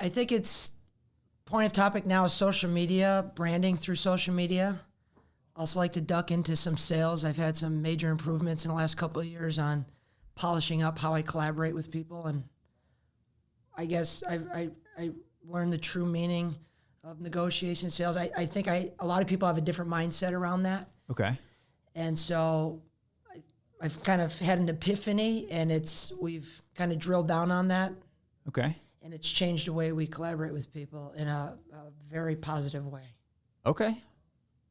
I think it's point of topic now is social media, branding through social media. Also like to duck into some sales. I've had some major improvements in the last couple of years on polishing up how I collaborate with people. And I guess I learned the true meaning of negotiation sales. I think a lot of people have a different mindset around that. Okay. And so I've kind of had an epiphany, and we've kind of drilled down on that. Okay. And it's changed the way we collaborate with people in a very positive way. Okay.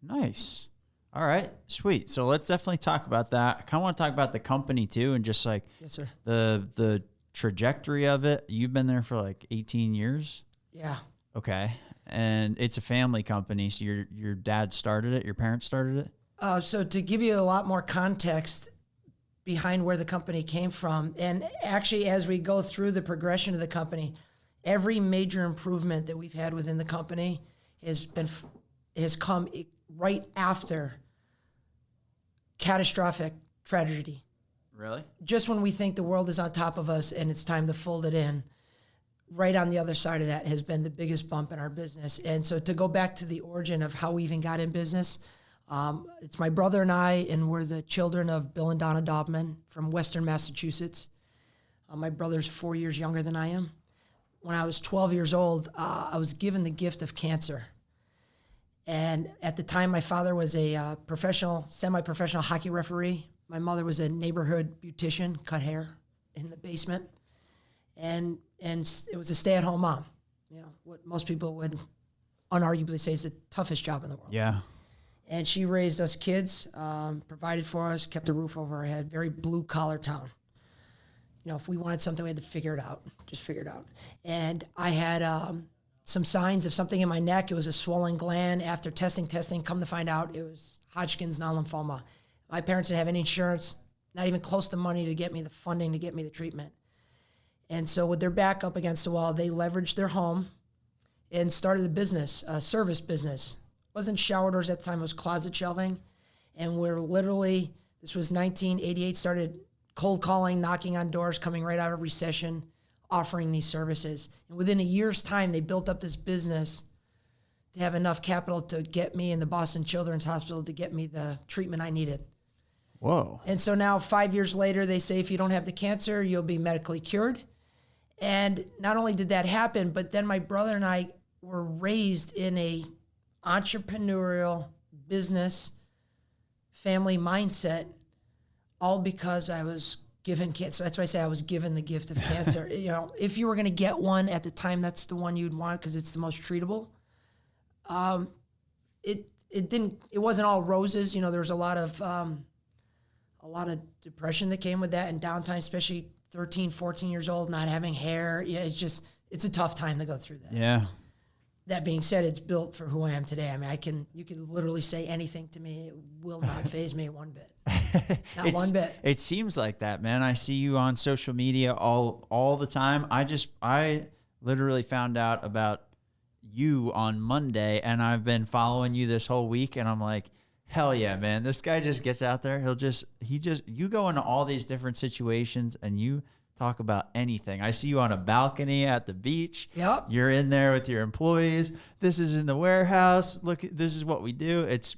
Nice. All right. Sweet. So let's definitely talk about that. I kind of want to talk about the company too, and just like yes, sir. the trajectory of it. You've been there for like 18 years? Yeah. Okay. And it's a family company. So your dad started it, your parents started it? So to give you a lot more context behind where the company came from, and actually as we go through the progression of the company, every major improvement that we've had within the company has come right after catastrophic tragedy. Really? Just when we think the world is on top of us and it's time to fold it in, right on the other side of that has been the biggest bump in our business. And so to go back to the origin of how we even got in business, it's my brother and I, and we're the children of Bill and Donna Daubmann from Western Massachusetts. My brother's 4 years younger than I am. When I was 12 years old, I was given the gift of cancer. And at the time, my father was a semi-professional hockey referee. My mother was a neighborhood beautician, cut hair in the basement. And it was a stay-at-home mom. You know, what most people would unarguably say is the toughest job in the world. Yeah. And she raised us kids, provided for us, kept a roof over our head, very blue-collar town. You know, if we wanted something, we had to figure it out, just figure it out. And I had some signs of something in my neck. It was a swollen gland. After testing, come to find out it was Hodgkin's non-lymphoma. My parents didn't have any insurance, not even close to money to get me the funding to get me the treatment. And so with their back up against the wall, they leveraged their home and started a business, a service business. It wasn't shower doors at the time, it was closet shelving. And we're literally, this was 1988, started cold calling, knocking on doors, coming right out of recession, offering these services. And within a year's time, they built up this business to have enough capital to get me in the Boston Children's Hospital to get me the treatment I needed. Whoa. And so now 5 years later, they say, if you don't have the cancer, you'll be medically cured. And not only did that happen, but then my brother and I were raised in a entrepreneurial business family mindset, all because I was given cancer. That's why I say I was given the gift of cancer. You know, if you were going to get one at the time, that's the one you'd want because it's the most treatable. It wasn't all roses. You know, there was a lot of depression that came with that and downtime, especially 13, 14 years old, not having hair. Yeah, it's a tough time to go through that. Yeah. That being said, it's built for who I am today. I mean, you can literally say anything to me. It will not faze me one bit. Not one bit. It seems like that, man. I see you on social media all the time. I literally found out about you on Monday, and I've been following you this whole week, and I'm like, hell yeah, man. This guy just gets out there. You go into all these different situations and you talk about anything. I see you on a balcony at the beach. Yep. You're in there with your employees. This is in the warehouse. Look, this is what we do. It's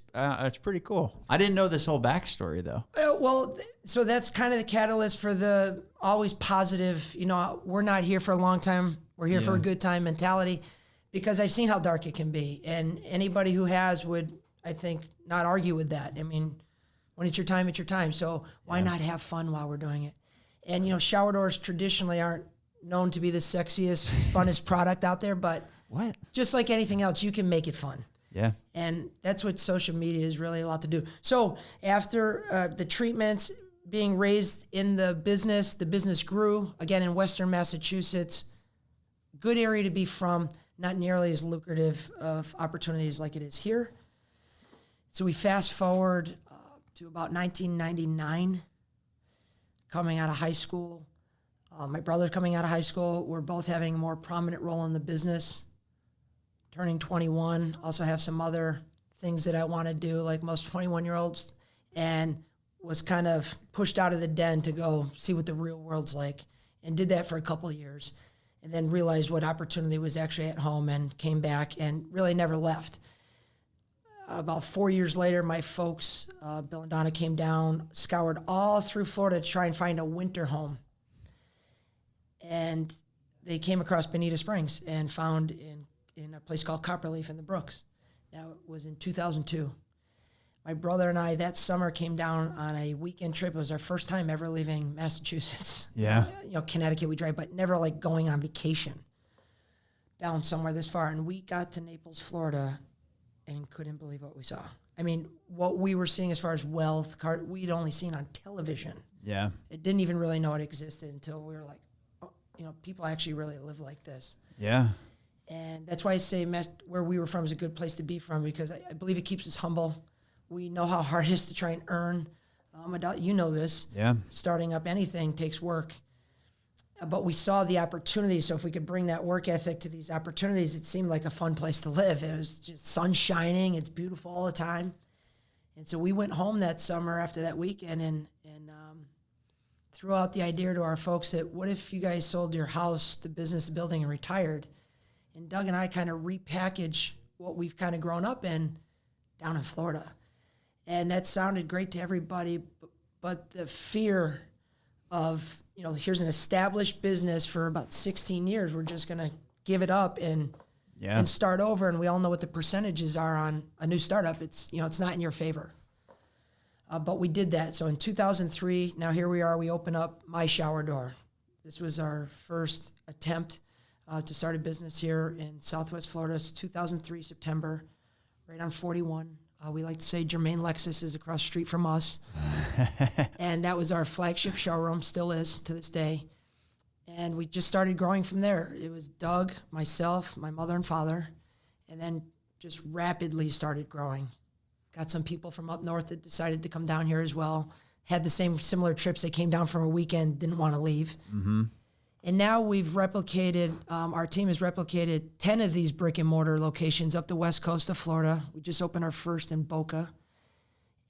pretty cool. I didn't know this whole backstory though. So that's kind of the catalyst for the always positive, you know, we're not here for a long time. We're here for a good time mentality, because I've seen how dark it can be. And anybody who has would, I think, not argue with that. I mean, when it's your time, it's your time. So why not have fun while we're doing it? And, you know, shower doors traditionally aren't known to be the sexiest, funnest product out there, but just like anything else, you can make it fun. Yeah. And that's what social media is really a lot to do. So after the treatments being raised in the business grew, again, in Western Massachusetts, good area to be from, not nearly as lucrative of opportunities like it is here. So we fast forward to about 1999, coming out of high school. My brother coming out of high school. We're both having a more prominent role in the business. Turning 21, also have some other things that I want to do, like most 21-year-olds, and was kind of pushed out of the den to go see what the real world's like, and did that for a couple of years. and then realized what opportunity was actually at home and came back and really never left. About 4 years later, my folks, Bill and Donna, came down, scoured all through Florida to try and find a winter home. And they came across Bonita Springs and found in a place called Copperleaf in the Brooks. Now, it was in 2002. My brother and I that summer came down on a weekend trip. It was our first time ever leaving Massachusetts. Yeah. Connecticut we drive, but never like going on vacation down somewhere this far. And we got to Naples, Florida, and couldn't believe what we saw. I mean, what we were seeing as far as wealth, we'd only seen on television. Yeah. It didn't even really know it existed until we were like, oh, people actually really live like this. Yeah. And that's why I say where we were from is a good place to be from, because I believe it keeps us humble. We know how hard it is to try and earn. You know this. Yeah. Starting up anything takes work. But we saw the opportunity, so if we could bring that work ethic to these opportunities, it seemed like a fun place to live. It was just sun shining. It's beautiful all the time. And so we went home that summer after that weekend and threw out the idea to our folks that, what if you guys sold your house, the business, the building, and retired? And Doug and I kind of repackage what we've kind of grown up in down in Florida. And that sounded great to everybody, but the fear of, here's an established business for about 16 years. We're just going to give it up and start over. And we all know what the percentages are on a new startup. It's, it's not in your favor. But we did that. So in 2003, now here we are, we open up My Shower Door. This was our first attempt to start a business here in Southwest Florida. It's 2003, September, right on 41. We like to say Germain Lexus is across the street from us. And that was our flagship showroom, still is to this day. And we just started growing from there. It was Doug, myself, my mother and father, and then just rapidly started growing. Got some people from up north that decided to come down here as well. Had the same similar trips. They came down for a weekend, didn't want to leave. Mm-hmm. And now we've replicated, our team has replicated 10 of these brick and mortar locations up the west coast of Florida. We just opened our first in Boca.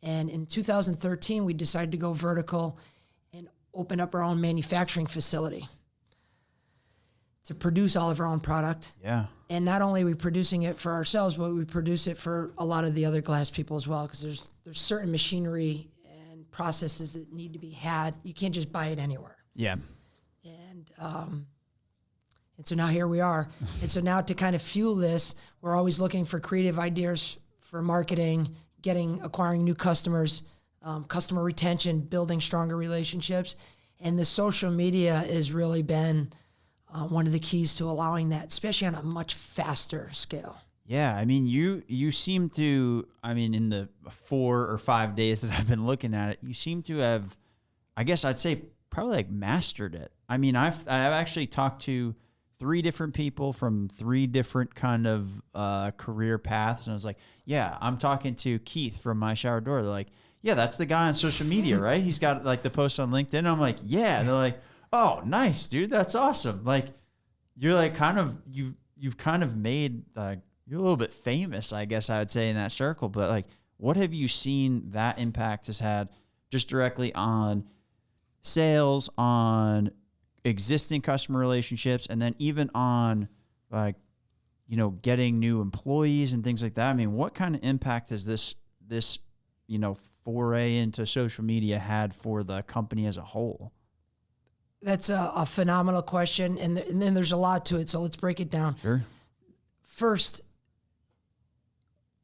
And in 2013, we decided to go vertical and open up our own manufacturing facility to produce all of our own product. Yeah. And not only are we producing it for ourselves, but we produce it for a lot of the other glass people as well, because there's certain machinery and processes that need to be had. You can't just buy it anywhere. Yeah. And so now here we are. And so now to kind of fuel this, we're always looking for creative ideas for marketing, acquiring new customers, customer retention, building stronger relationships. And the social media has really been one of the keys to allowing that, especially on a much faster scale. Yeah, I mean, you seem to, in the 4 or 5 days that I've been looking at it, you seem to have, I guess I'd say, probably like mastered it. I mean, I've actually talked to 3 different people from 3 different kind of career paths, and I was like, yeah, I'm talking to Keith from My Shower Door. They're like, yeah, that's the guy on social media, right? He's got like the post on LinkedIn. And I'm like, yeah. And they're like, oh, nice, dude, that's awesome. Like, you're like you've kind of made you're a little bit famous, I guess I would say, in that circle. But like, what have you seen that impact has had just directly on sales, on existing customer relationships, and then even on getting new employees and things like that? I mean, what kind of impact has this foray into social media had for the company as a whole? That's a phenomenal question, and then there's a lot to it, so let's break it down. Sure. First,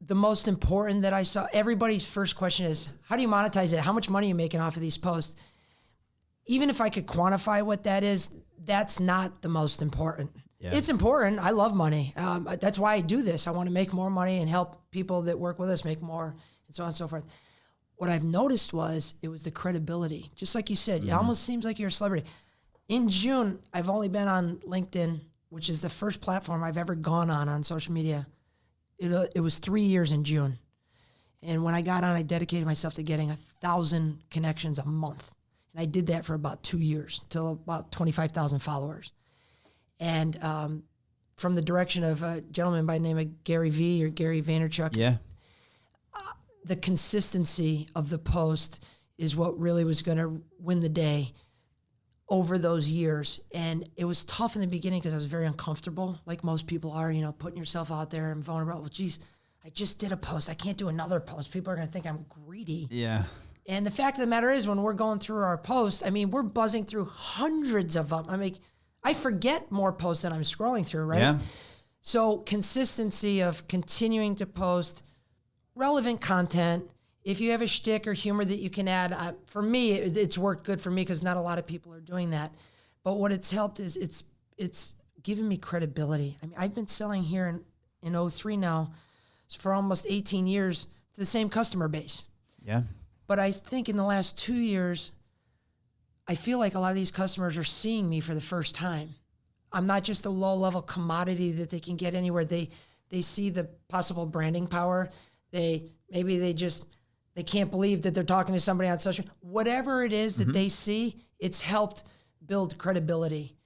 the most important that I saw, everybody's first question is, how do you monetize it? How much money are you making off of these posts? Even if I could quantify what that is, that's not the most important. Yeah. It's important. I love money. That's why I do this. I want to make more money and help people that work with us make more, and so on and so forth. What I've noticed it was the credibility. Just like you said, It almost seems like you're a celebrity. In June, I've only been on LinkedIn, which is the first platform I've ever gone on social media. It was 3 years in June. And when I got on, I dedicated myself to getting 1,000 connections a month. And I did that for about 2 years, till about 25,000 followers. And from the direction of a gentleman by the name of Gary V or Gary Vaynerchuk. Yeah. The consistency of the post is what really was going to win the day. over those years. And it was tough in the beginning because I was very uncomfortable, like most people are, you know, putting yourself out there and vulnerable. Well, geez, I just did a post. I can't do another post. People are going to think I'm greedy. Yeah. And the fact of the matter is, when we're going through our posts, I mean, we're buzzing through hundreds of them. I mean, I forget more posts than I'm scrolling through, right? Yeah. So consistency of continuing to post relevant content. If you have a shtick or humor that you can add, for me, it's worked good for me because not a lot of people are doing that. But what it's helped is it's given me credibility. I mean, I've been selling here in 03 now for almost 18 years to the same customer base. Yeah. But I think in the last 2 years, I feel like a lot of these customers are seeing me for the first time. I'm not just a low-level commodity that they can get anywhere. They see the possible branding power. They can't believe that they're talking to somebody on social. Whatever it is that they see, it's helped build credibility.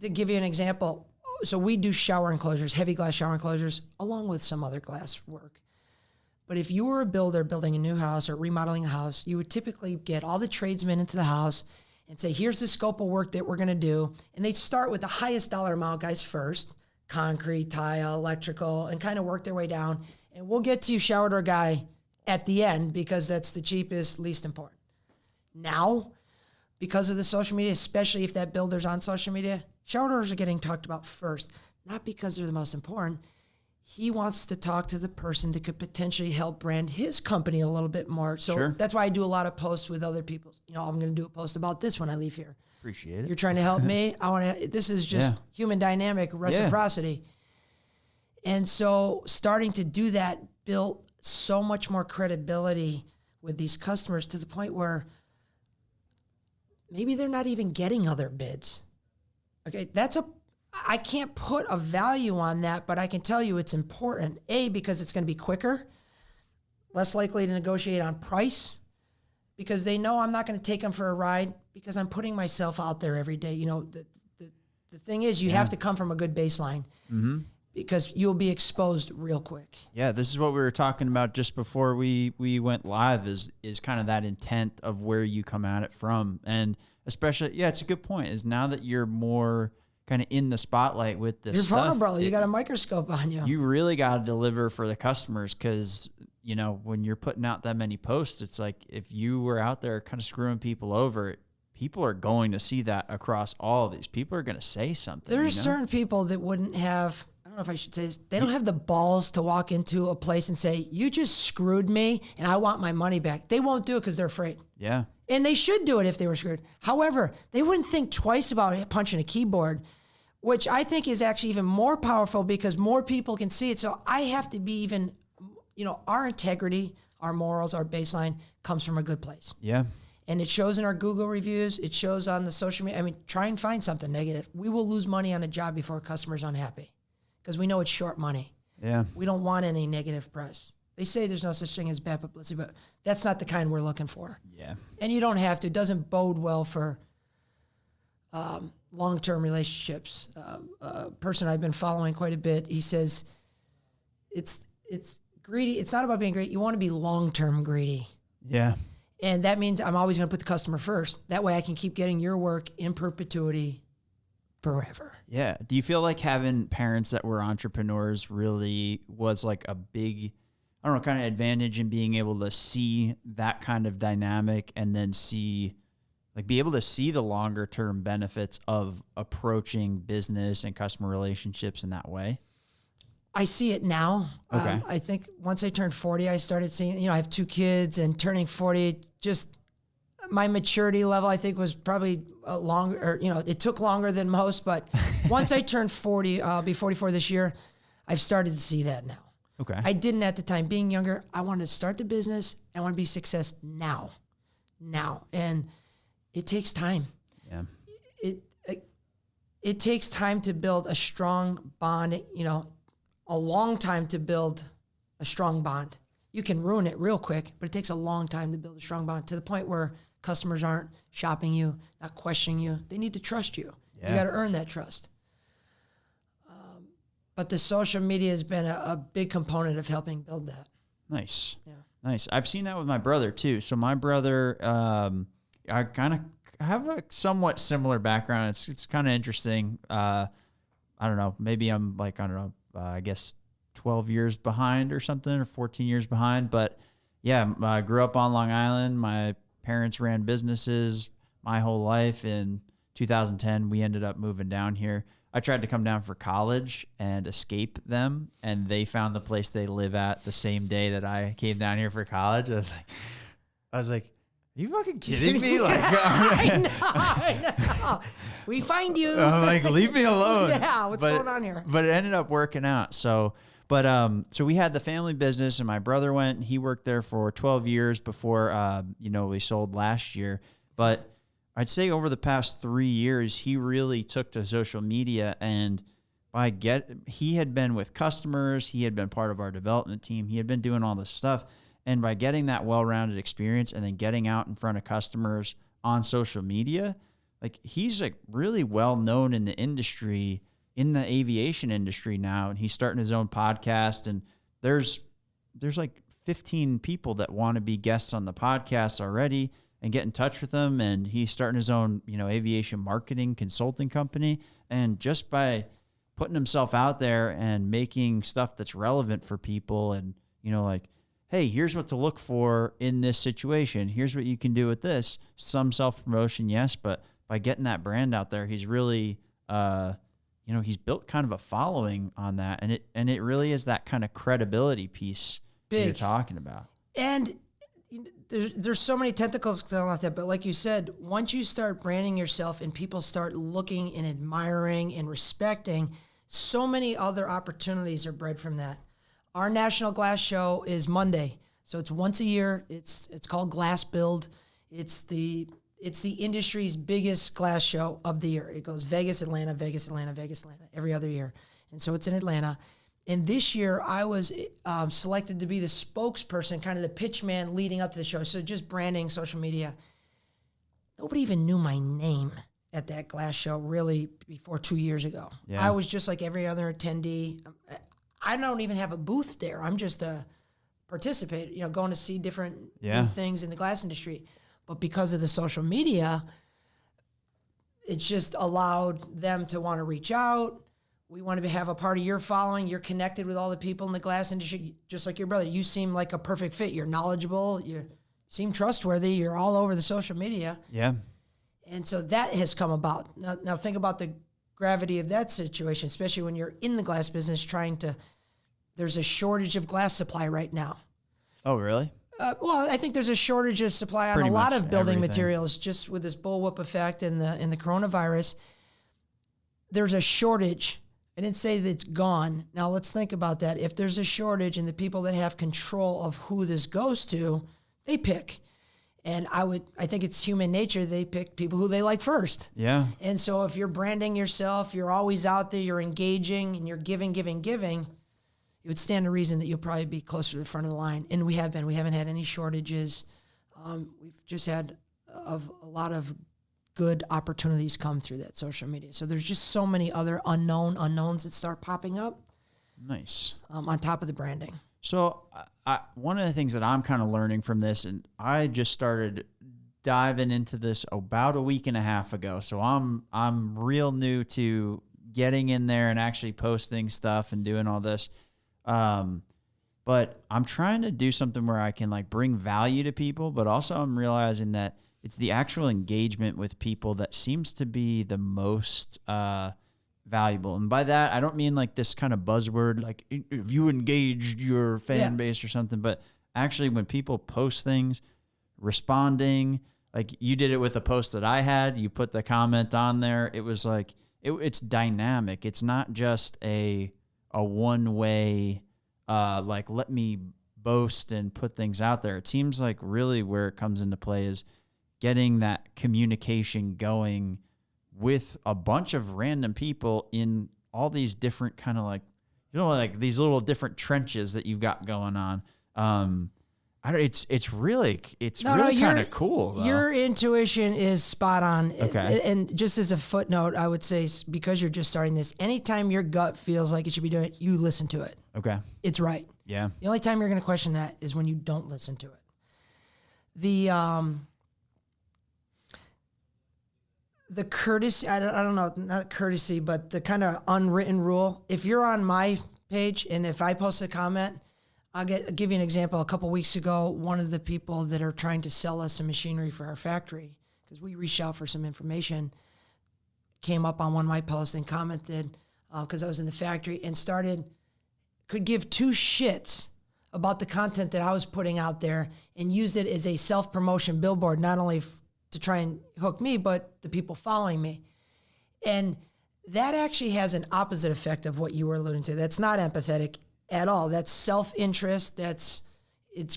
To give you an example, so we do shower enclosures, heavy glass shower enclosures, along with some other glass work. But if you were a builder building a new house or remodeling a house, you would typically get all the tradesmen into the house and say, here's the scope of work that we're going to do. And they'd start with the highest dollar amount guys first, concrete, tile, electrical, and kind of work their way down. And we'll get to you, shower door guy, at the end because that's the cheapest, least important. Now, because of the social media, especially if that builder's on social media, shower doors are getting talked about first, not because they're the most important. He wants to talk to the person that could potentially help brand his company a little bit more. So That's why I do a lot of posts with other people. You know, I'm going to do a post about this when I leave here. Appreciate it. You're trying to help me. This is just human dynamic reciprocity. Yeah. And so starting to do that built so much more credibility with these customers to the point where maybe they're not even getting other bids. Okay, I can't put a value on that, but I can tell you it's important. A, because it's going to be quicker, less likely to negotiate on price, because they know I'm not going to take them for a ride because I'm putting myself out there every day. You know, the thing is you have to come from a good baseline because you'll be exposed real quick. Yeah, this is what we were talking about just before we went live is kind of that intent of where you come at it from. And especially, it's a good point, is now that you're more kind of in the spotlight with this stuff. You're vulnerable. You got a microscope on you. You really got to deliver for the customers because, you know, when you're putting out that many posts, it's like if you were out there kind of screwing people over, people are going to see that across all of these. People are going to say something. There's certain people that wouldn't have, I don't know if I should say this, they don't have the balls to walk into a place and say, you just screwed me and I want my money back. They won't do it because they're afraid. Yeah. And they should do it if they were screwed. However, they wouldn't think twice about punching a keyboard, which I think is actually even more powerful because more people can see it. So I have to be even, you know, our integrity, our morals, our baseline comes from a good place. Yeah. And it shows in our Google reviews. It shows on the social media. I mean, try and find something negative. We will lose money on a job before a customer's unhappy because we know it's short money. Yeah. We don't want any negative press. They say there's no such thing as bad publicity, but that's not the kind we're looking for. Yeah. And you don't have to. It doesn't bode well for long-term relationships. A person I've been following quite a bit, he says, it's greedy. It's not about being greedy. You want to be long-term greedy. Yeah. And that means I'm always going to put the customer first. That way I can keep getting your work in perpetuity forever. Yeah. Do you feel like having parents that were entrepreneurs really was like a big, I don't know, kind of advantage in being able to see that kind of dynamic and then be able to see the longer term benefits of approaching business and customer relationships in that way? I see it now. Okay. I think once I turned 40, I started seeing, you know, I have 2 kids and turning 40, just my maturity level, I think was probably longer, or, you know, it took longer than most, but once I turned 40, I'll be 44 this year, I've started to see that now. Okay. I didn't at the time. Being younger, I wanted to start the business. I want to be a success now. And it takes time. Yeah. It takes time to build a strong bond, you know, a long time to build a strong bond. You can ruin it real quick, but it takes a long time to build a strong bond to the point where customers aren't shopping you, not questioning you. They need to trust you. Yeah. You got to earn that trust. But the social media has been a big component of helping build that. Nice. Yeah. Nice. I've seen that with my brother too. So my brother, I kind of have a somewhat similar background. It's kind of interesting. I don't know. Maybe I'm like, I don't know, I guess 12 years behind or something, or 14 years behind. But yeah, I grew up on Long Island. My parents ran businesses my whole life. In 2010, we ended up moving down here. I tried to come down for college and escape them, and they found the place they live at the same day that I came down here for college. I was like, are you fucking kidding me? Like, I know. We find you. I'm like, leave me alone. Yeah, what's going on here? But it ended up working out. So we had the family business, and my brother went, and he worked there for 12 years before, we sold last year. But I'd say over the past 3 years, he really took to social media, and he had been with customers, he had been part of our development team, he had been doing all this stuff. And by getting that well-rounded experience and then getting out in front of customers on social media, like he's like really well known in the industry, in the aviation industry now. And he's starting his own podcast, and there's like 15 people that want to be guests on the podcast already, and get in touch with him. And he's starting his own, aviation marketing consulting company. And just by putting himself out there and making stuff that's relevant for people, and, like, hey, here's what to look for in this situation. Here's what you can do with this. Some self-promotion, yes, but by getting that brand out there, he's really, he's built kind of a following on that. And it really is that kind of credibility piece that you're talking about. And there's so many tentacles going off that, but like you said, once you start branding yourself and people start looking and admiring and respecting, so many other opportunities are bred from that. Our National Glass Show is Monday, so it's once a year. It's called Glass Build. It's the industry's biggest glass show of the year. It goes Vegas, Atlanta, Vegas, Atlanta, Vegas, Atlanta every other year, and so it's in Atlanta. And this year, I was selected to be the spokesperson, kind of the pitch man leading up to the show. So just branding, social media. Nobody even knew my name at that glass show really before 2 years ago. Yeah. I was just like every other attendee. I don't even have a booth there. I'm just a participator, going to see different new things in the glass industry. But because of the social media, it's just allowed them to want to reach out. We want to have a part of your following. You're connected with all the people in the glass industry, just like your brother. You seem like a perfect fit. You're knowledgeable. You seem trustworthy. You're all over the social media. Yeah. And so that has come about. Now think about the gravity of that situation, especially when you're in the glass business there's a shortage of glass supply right now. Oh, really? Well, I think there's a shortage of supply on a lot of building materials, just with this bullwhip effect and the coronavirus. There's a shortage. I didn't say that it's gone. Now let's think about that. If there's a shortage and the people that have control of who this goes to, they pick. And I think it's human nature. They pick people who they like first. Yeah. And so if you're branding yourself, you're always out there, you're engaging, and you're giving, it would stand to reason that you'll probably be closer to the front of the line. And we have been. We haven't had any shortages. We've just had a lot of good opportunities come through that social media. So there's just so many other unknowns that start popping up. Nice. On top of the branding. So one of the things that I'm kind of learning from this, and I just started diving into this about a week and a half ago. So I'm real new to getting in there and actually posting stuff and doing all this. But I'm trying to do something where I can like bring value to people, but also I'm realizing that it's the actual engagement with people that seems to be the most valuable. And by that, I don't mean like this kind of buzzword, like if you engaged your fan base or something, but actually when people post things, responding, like you did it with a post that I had, you put the comment on there. It was like, it's dynamic. It's not just a one-way, like let me boast and put things out there. It seems like really where it comes into play is getting that communication going with a bunch of random people in all these different kind of like, like these little different trenches that you've got going on. It's really kind of cool, though. Your intuition is spot on. Okay. And just as a footnote, I would say, because you're just starting this, anytime your gut feels like it should be doing it, you listen to it. Okay. It's right. Yeah. The only time you're going to question that is when you don't listen to it. the courtesy, I don't know, not courtesy, but the kind of unwritten rule. If you're on my page and if I post a comment, I'll give you an example. A couple weeks ago, one of the people that are trying to sell us some machinery for our factory, because we reached out for some information, came up on one of my posts and commented, because I was in the factory, and could give two shits about the content that I was putting out there and used it as a self-promotion billboard, not only to try and hook me, but the people following me. And that actually has an opposite effect of what you were alluding to. That's not empathetic at all. That's self-interest. It's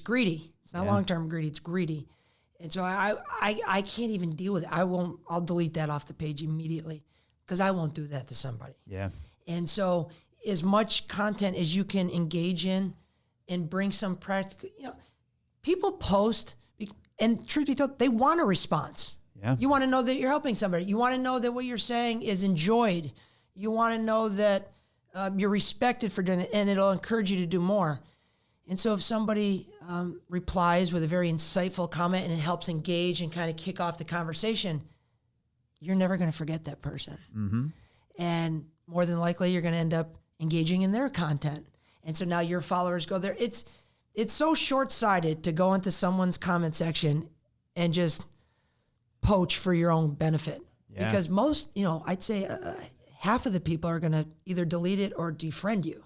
greedy. It's not long-term greedy. It's greedy. And so I can't even deal with it. I'll delete that off the page immediately because I won't do that to somebody. Yeah. And so as much content as you can engage in and bring some practical, people post, and truth be told, they want a response. Yeah. You want to know that you're helping somebody. You want to know that what you're saying is enjoyed. You want to know that you're respected for doing it, and it'll encourage you to do more. And so if somebody replies with a very insightful comment and it helps engage and kind of kick off the conversation, you're never going to forget that person. Mm-hmm. And more than likely, you're going to end up engaging in their content. And so now your followers go there. It's so short-sighted to go into someone's comment section and just poach for your own benefit. Yeah. Because most, I'd say half of the people are going to either delete it or defriend you.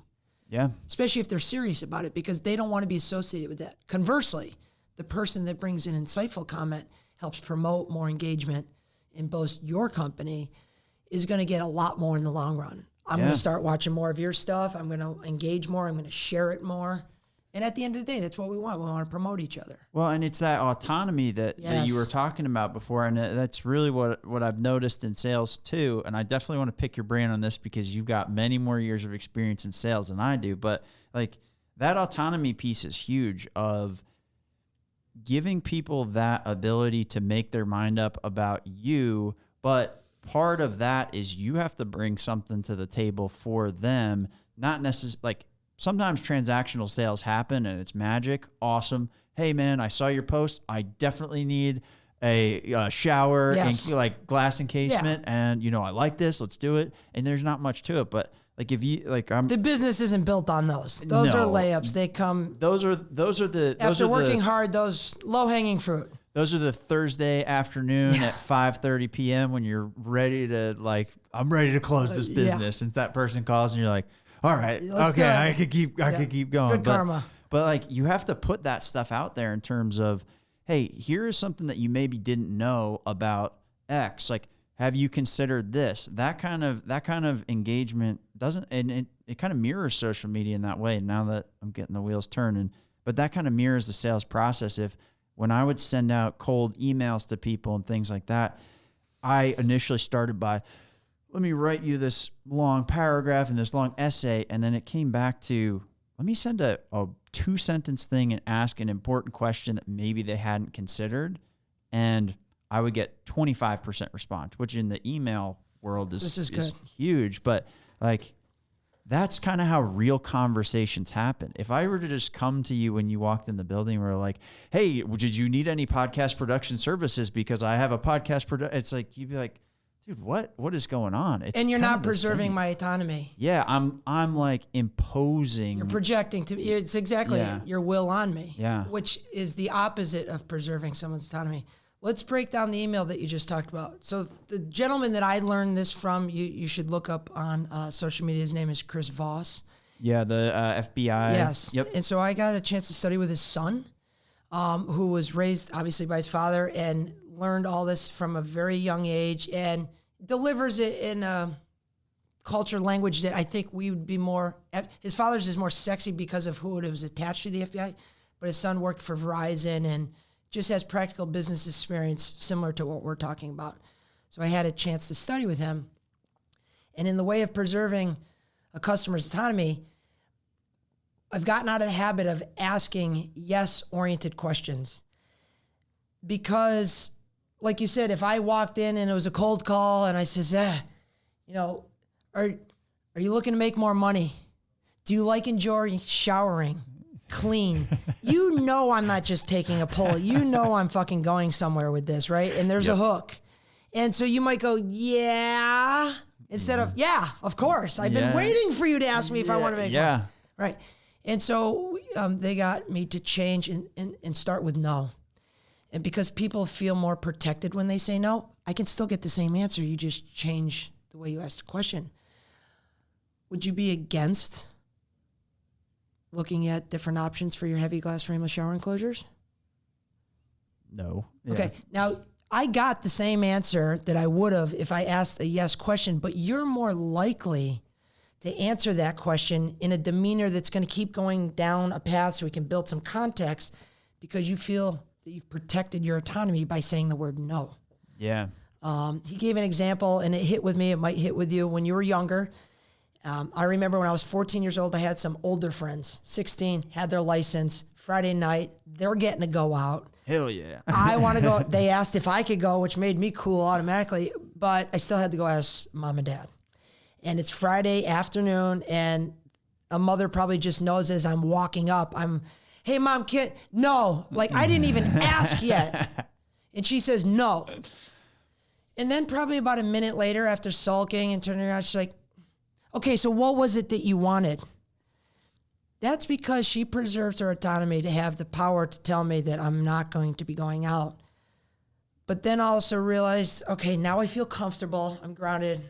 Yeah. Especially if they're serious about it, because they don't want to be associated with that. Conversely, the person that brings an insightful comment helps promote more engagement in both your company is going to get a lot more in the long run. I'm going to start watching more of your stuff. I'm going to engage more. I'm going to share it more. And at the end of the day, that's what we want. We want to promote each other. Well, and it's that autonomy that you were talking about before. And that's really what I've noticed in sales too. And I definitely want to pick your brain on this because you've got many more years of experience in sales than I do. But like that autonomy piece is huge, of giving people that ability to make their mind up about you. But part of that is you have to bring something to the table for them, not necessarily like, sometimes transactional sales happen and it's magic. Awesome. Hey man, I saw your post. I definitely need a shower and like glass encasement. And I like this, let's do it. And there's not much to it, but like if you the business isn't built on those. Those are layups. They come. Those are the after working hard. Those low hanging fruit. Those are the Thursday afternoon at 5:30 p.m. when you're ready to I'm ready to close this business. And that person calls and you're like, all right, okay, I could keep going. Good karma. But like you have to put that stuff out there in terms of, hey, here is something that you maybe didn't know about X. Like, have you considered this? That kind of engagement doesn't, and it kind of mirrors social media in that way. Now that I'm getting the wheels turning, but that kind of mirrors the sales process. When I would send out cold emails to people and things like that, I initially started by, let me write you this long paragraph and this long essay. And then it came back to, let me send a 2-sentence thing and ask an important question that maybe they hadn't considered. And I would get 25% response, which in the email world is huge. But like, that's kind of how real conversations happen. If I were to just come to you when you walked in the building, we're like, hey, did you need any podcast production services? Because I have a podcast it's like, you'd be like, dude, what is going on? And you're not preserving my autonomy. Yeah, I'm like imposing. You're projecting to me. It's exactly your will on me. Yeah. Which is the opposite of preserving someone's autonomy. Let's break down the email that you just talked about. So the gentleman that I learned this from, you should look up on social media. His name is Chris Voss. Yeah, the FBI. Yes. Yep. And so I got a chance to study with his son, who was raised obviously by his father and learned all this from a very young age and delivers it in a culture language that I think we would be more, his father's is more sexy because of who it was attached to the FBI, but his son worked for Verizon and just has practical business experience similar to what we're talking about. So I had a chance to study with him. And in the way of preserving a customer's autonomy, I've gotten out of the habit of asking yes-oriented questions. Because, like you said, if I walked in and it was a cold call and I says, are you looking to make more money? Do you like enjoying showering? Clean. I'm not just taking a pull. I'm fucking going somewhere with this, right? And there's a hook. And so you might go, yeah, instead of, yeah, of course. I've been waiting for you to ask me if I want to make one. Right. And so they got me to change and start with no. And because people feel more protected when they say no, I can still get the same answer. You just change the way you ask the question. Would you be against looking at different options for your heavy glass frameless shower enclosures? No. Yeah. Okay. Now, I got the same answer that I would have if I asked a yes question, but you're more likely to answer that question in a demeanor that's going to keep going down a path so we can build some context because you feel that you've protected your autonomy by saying the word no. Yeah. He gave an example, and it hit with me. It might hit with you. When you were younger, I remember when I was 14 years old, I had some older friends, 16, had their license. Friday night, they're getting to go out. Hell yeah. I want to go. They asked if I could go, which made me cool automatically, but I still had to go ask mom and dad. And it's Friday afternoon, and a mother probably just knows as I'm walking up, hey, mom, no. Like, I didn't even ask yet. And she says, no. And then probably about a minute later, after sulking and turning around, she's like, okay, so what was it that you wanted? That's because she preserved her autonomy to have the power to tell me that I'm not going to be going out. But then also realized, okay, now I feel comfortable. I'm grounded.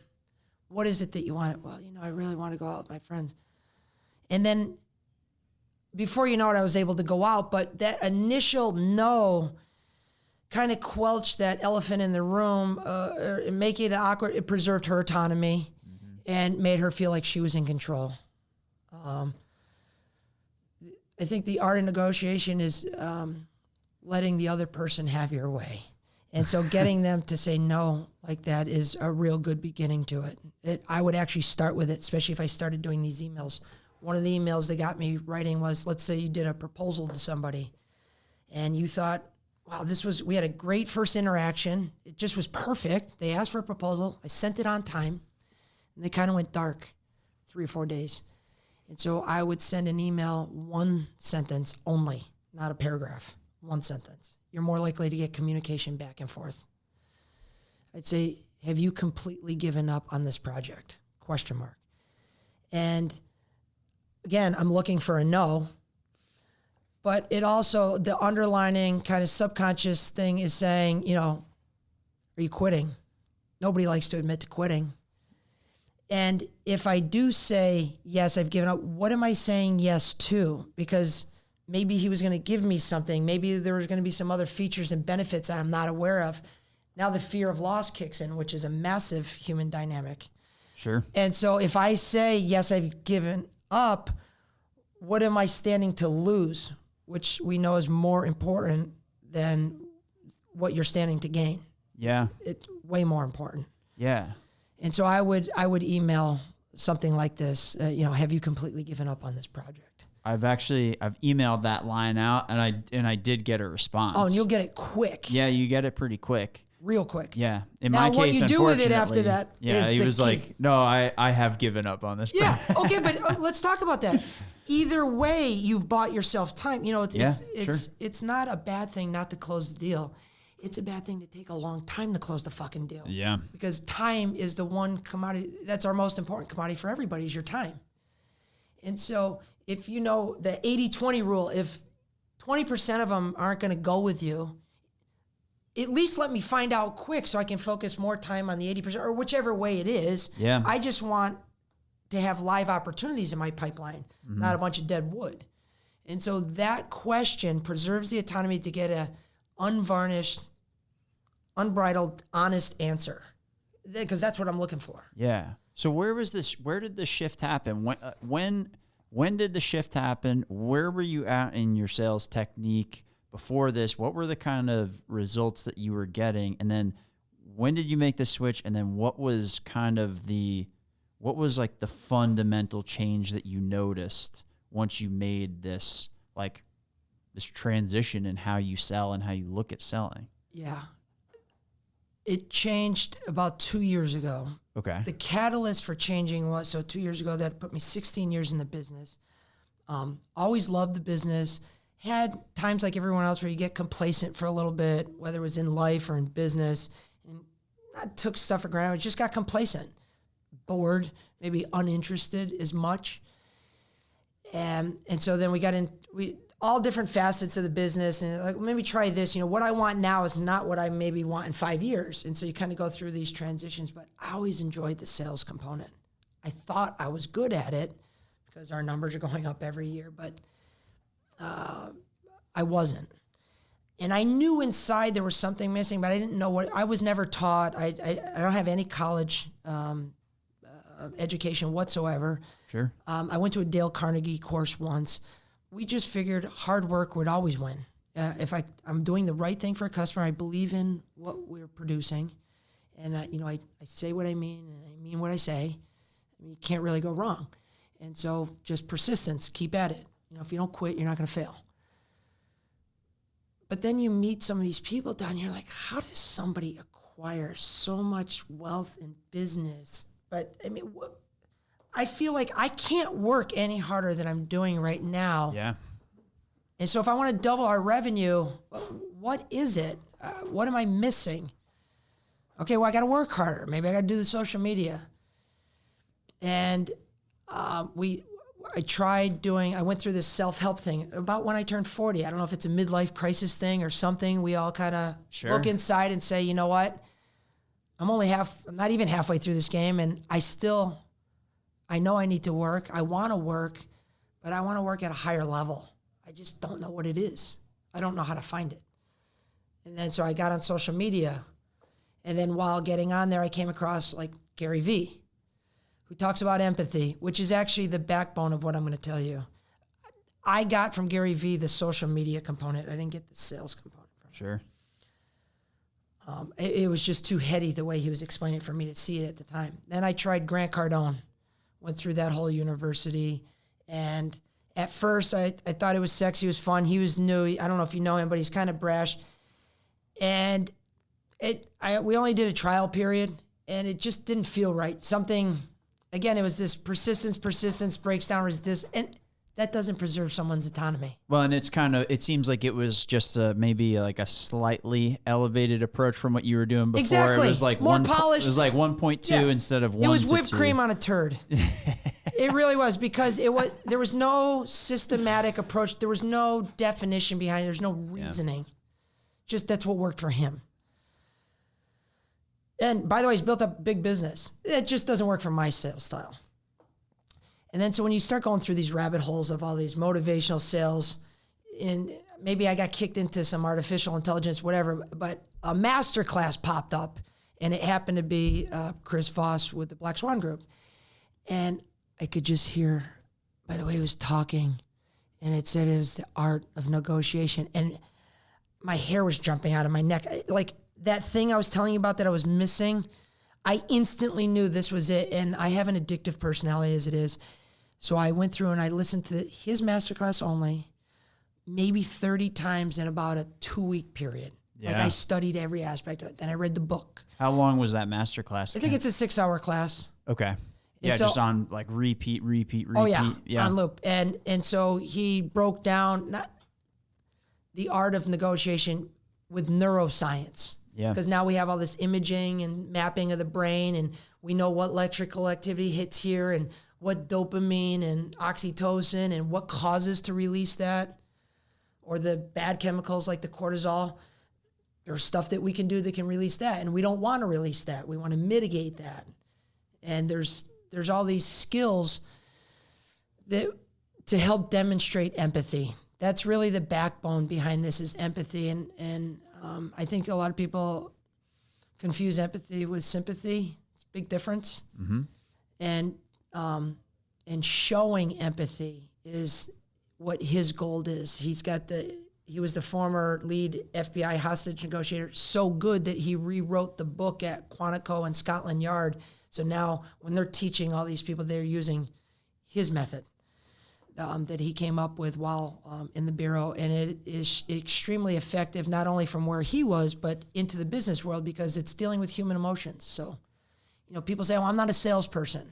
What is it that you want? Well, I really want to go out with my friends. And then before you know it, I was able to go out. But that initial no kind of quelched that elephant in the room, making it awkward. It preserved her autonomy and made her feel like she was in control. I think the art of negotiation is letting the other person have your way. And so getting them to say no like that is a real good beginning to it. I would actually start with it, especially if I started doing these emails. One of the emails they got me writing was, let's say you did a proposal to somebody and you thought, wow, we had a great first interaction. It just was perfect. They asked for a proposal. I sent it on time and they kind of went dark 3 or 4 days. And so I would send an email, one sentence only, not a paragraph, one sentence. You're more likely to get communication back and forth. I'd say, have you completely given up on this project? ? And again, I'm looking for a no, but it also, the underlining kind of subconscious thing is saying, are you quitting? Nobody likes to admit to quitting. And if I do say, yes, I've given up, what am I saying yes to? Because maybe he was going to give me something. Maybe there was going to be some other features and benefits that I'm not aware of. Now the fear of loss kicks in, which is a massive human dynamic. Sure. And so if I say, yes, I've given up, what am I standing to lose? Which we know is more important than what you're standing to gain. Yeah. It's way more important. Yeah. And so I would email something like this, have you completely given up on this project? I've emailed that line out and I did get a response. Oh, and you'll get it quick. Yeah, you get it pretty quick. Real quick. Yeah. In now, my case, what you do with it after that is he the was key. like, no, I have given up on this project. Yeah. Okay, but let's talk about that. Either way, you've bought yourself time. It's not a bad thing not to close the deal. It's a bad thing to take a long time to close the fucking deal. Yeah. Because time is the one commodity, that's our most important commodity for everybody, is your time. And so if you know the 80-20 rule, if 20% of them aren't going to go with you, at least let me find out quick so I can focus more time on the 80% or whichever way it is. Yeah. I just want to have live opportunities in my pipeline, not a bunch of dead wood. And so that question preserves the autonomy to get a unvarnished, unbridled, honest answer, because that's what I'm looking for. Yeah. So where did the shift happen? When did the shift happen? Where were you at in your sales technique before this? What were the kind of results that you were getting? And then when did you make the switch? And then what was like the fundamental change that you noticed once you made this transition in how you sell and how you look at selling? Yeah. It changed about 2 years ago. Okay. The catalyst for changing was, 2 years ago, that put me 16 years in the business. Always loved the business. Had times like everyone else where you get complacent for a little bit, whether it was in life or in business. And not took stuff for granted. I just got complacent, bored, maybe uninterested as much. And so then we all different facets of the business, and like, maybe try this. What I want now is not what I maybe want in 5 years. And so you kind of go through these transitions, but I always enjoyed the sales component. I thought I was good at it because our numbers are going up every year, but I wasn't. And I knew inside there was something missing, but I didn't know what. I was never taught. I don't have any college education whatsoever. Sure. I went to a Dale Carnegie course once. We just figured hard work would always win. If I'm doing the right thing for a customer, I believe in what we're producing, and I say what I mean, and I mean what I say. You can't really go wrong. And so just persistence, keep at it. If you don't quit, you're not going to fail. But then you meet some of these people down here, like, how does somebody acquire so much wealth in business? But I mean, I feel like I can't work any harder than I'm doing right now. Yeah. And so if I want to double our revenue, what is it? What am I missing? Okay, well, I got to work harder. Maybe I got to do the social media. And I went through this self-help thing about when I turned 40. I don't know if it's a midlife crisis thing or something. We all kind of look inside and say, you know what? I'm not even halfway through this game, and I know I need to work. I want to work, but I want to work at a higher level. I just don't know what it is. I don't know how to find it. And then so I got on social media, and then while getting on there, I came across like Gary Vee, who talks about empathy, which is actually the backbone of what I'm going to tell you. I got from Gary Vee the social media component. I didn't get the sales component from him. Sure. It was just too heady the way he was explaining it for me to see it at the time. Then I tried Grant Cardone, went through that whole university, and at first I thought it was sexy, it was fun. He was new. I don't know if you know him, but he's kind of brash. And we only did a trial period, and it just didn't feel right. Again, it was this persistence breaks down resistance, and that doesn't preserve someone's autonomy. Well, and it seems like it was just maybe like a slightly elevated approach from what you were doing before. Exactly. It was like more polished. It was like 1.2 instead of 1 to 2. It was whipped cream on a turd. It really was, because there was no systematic approach. There was no definition behind it. There's no reasoning. Just that's what worked for him. And by the way, he's built up a big business. It just doesn't work for my sales style. And then so when you start going through these rabbit holes of all these motivational sales, and maybe I got kicked into some artificial intelligence, whatever, but a master class popped up, and it happened to be Chris Voss with the Black Swan Group. And I could just hear, by the way he was talking, and it said it was the art of negotiation. And my hair was jumping out of my neck. Like that thing I was telling you about that I was missing, I instantly knew this was it. And I have an addictive personality as it is. So I went through and I listened to his masterclass only, maybe 30 times in about a 2-week period. Yeah. Like I studied every aspect of it. Then I read the book. How long was that masterclass? I think it's a 6-hour class. Okay. Yeah, so, just on like repeat. Oh yeah, on loop. And so he broke down not the art of negotiation with neuroscience. Yeah. Because now we have all this imaging and mapping of the brain, and we know what electrical activity hits here and what dopamine and oxytocin and what causes to release that, or the bad chemicals like the cortisol. There's stuff that we can do that can release that, and we don't want to release that. We want to mitigate that. And there's all these skills that to help demonstrate empathy. That's really the backbone behind this is empathy. And I think a lot of people confuse empathy with sympathy. It's a big difference. Mm-hmm. And showing empathy is what his goal is. He was the former lead FBI hostage negotiator, so good that he rewrote the book at Quantico and Scotland Yard. So now when they're teaching all these people, they're using his method that he came up with while in the Bureau. And it is extremely effective, not only from where he was, but into the business world, because it's dealing with human emotions. So, people say, I'm not a salesperson.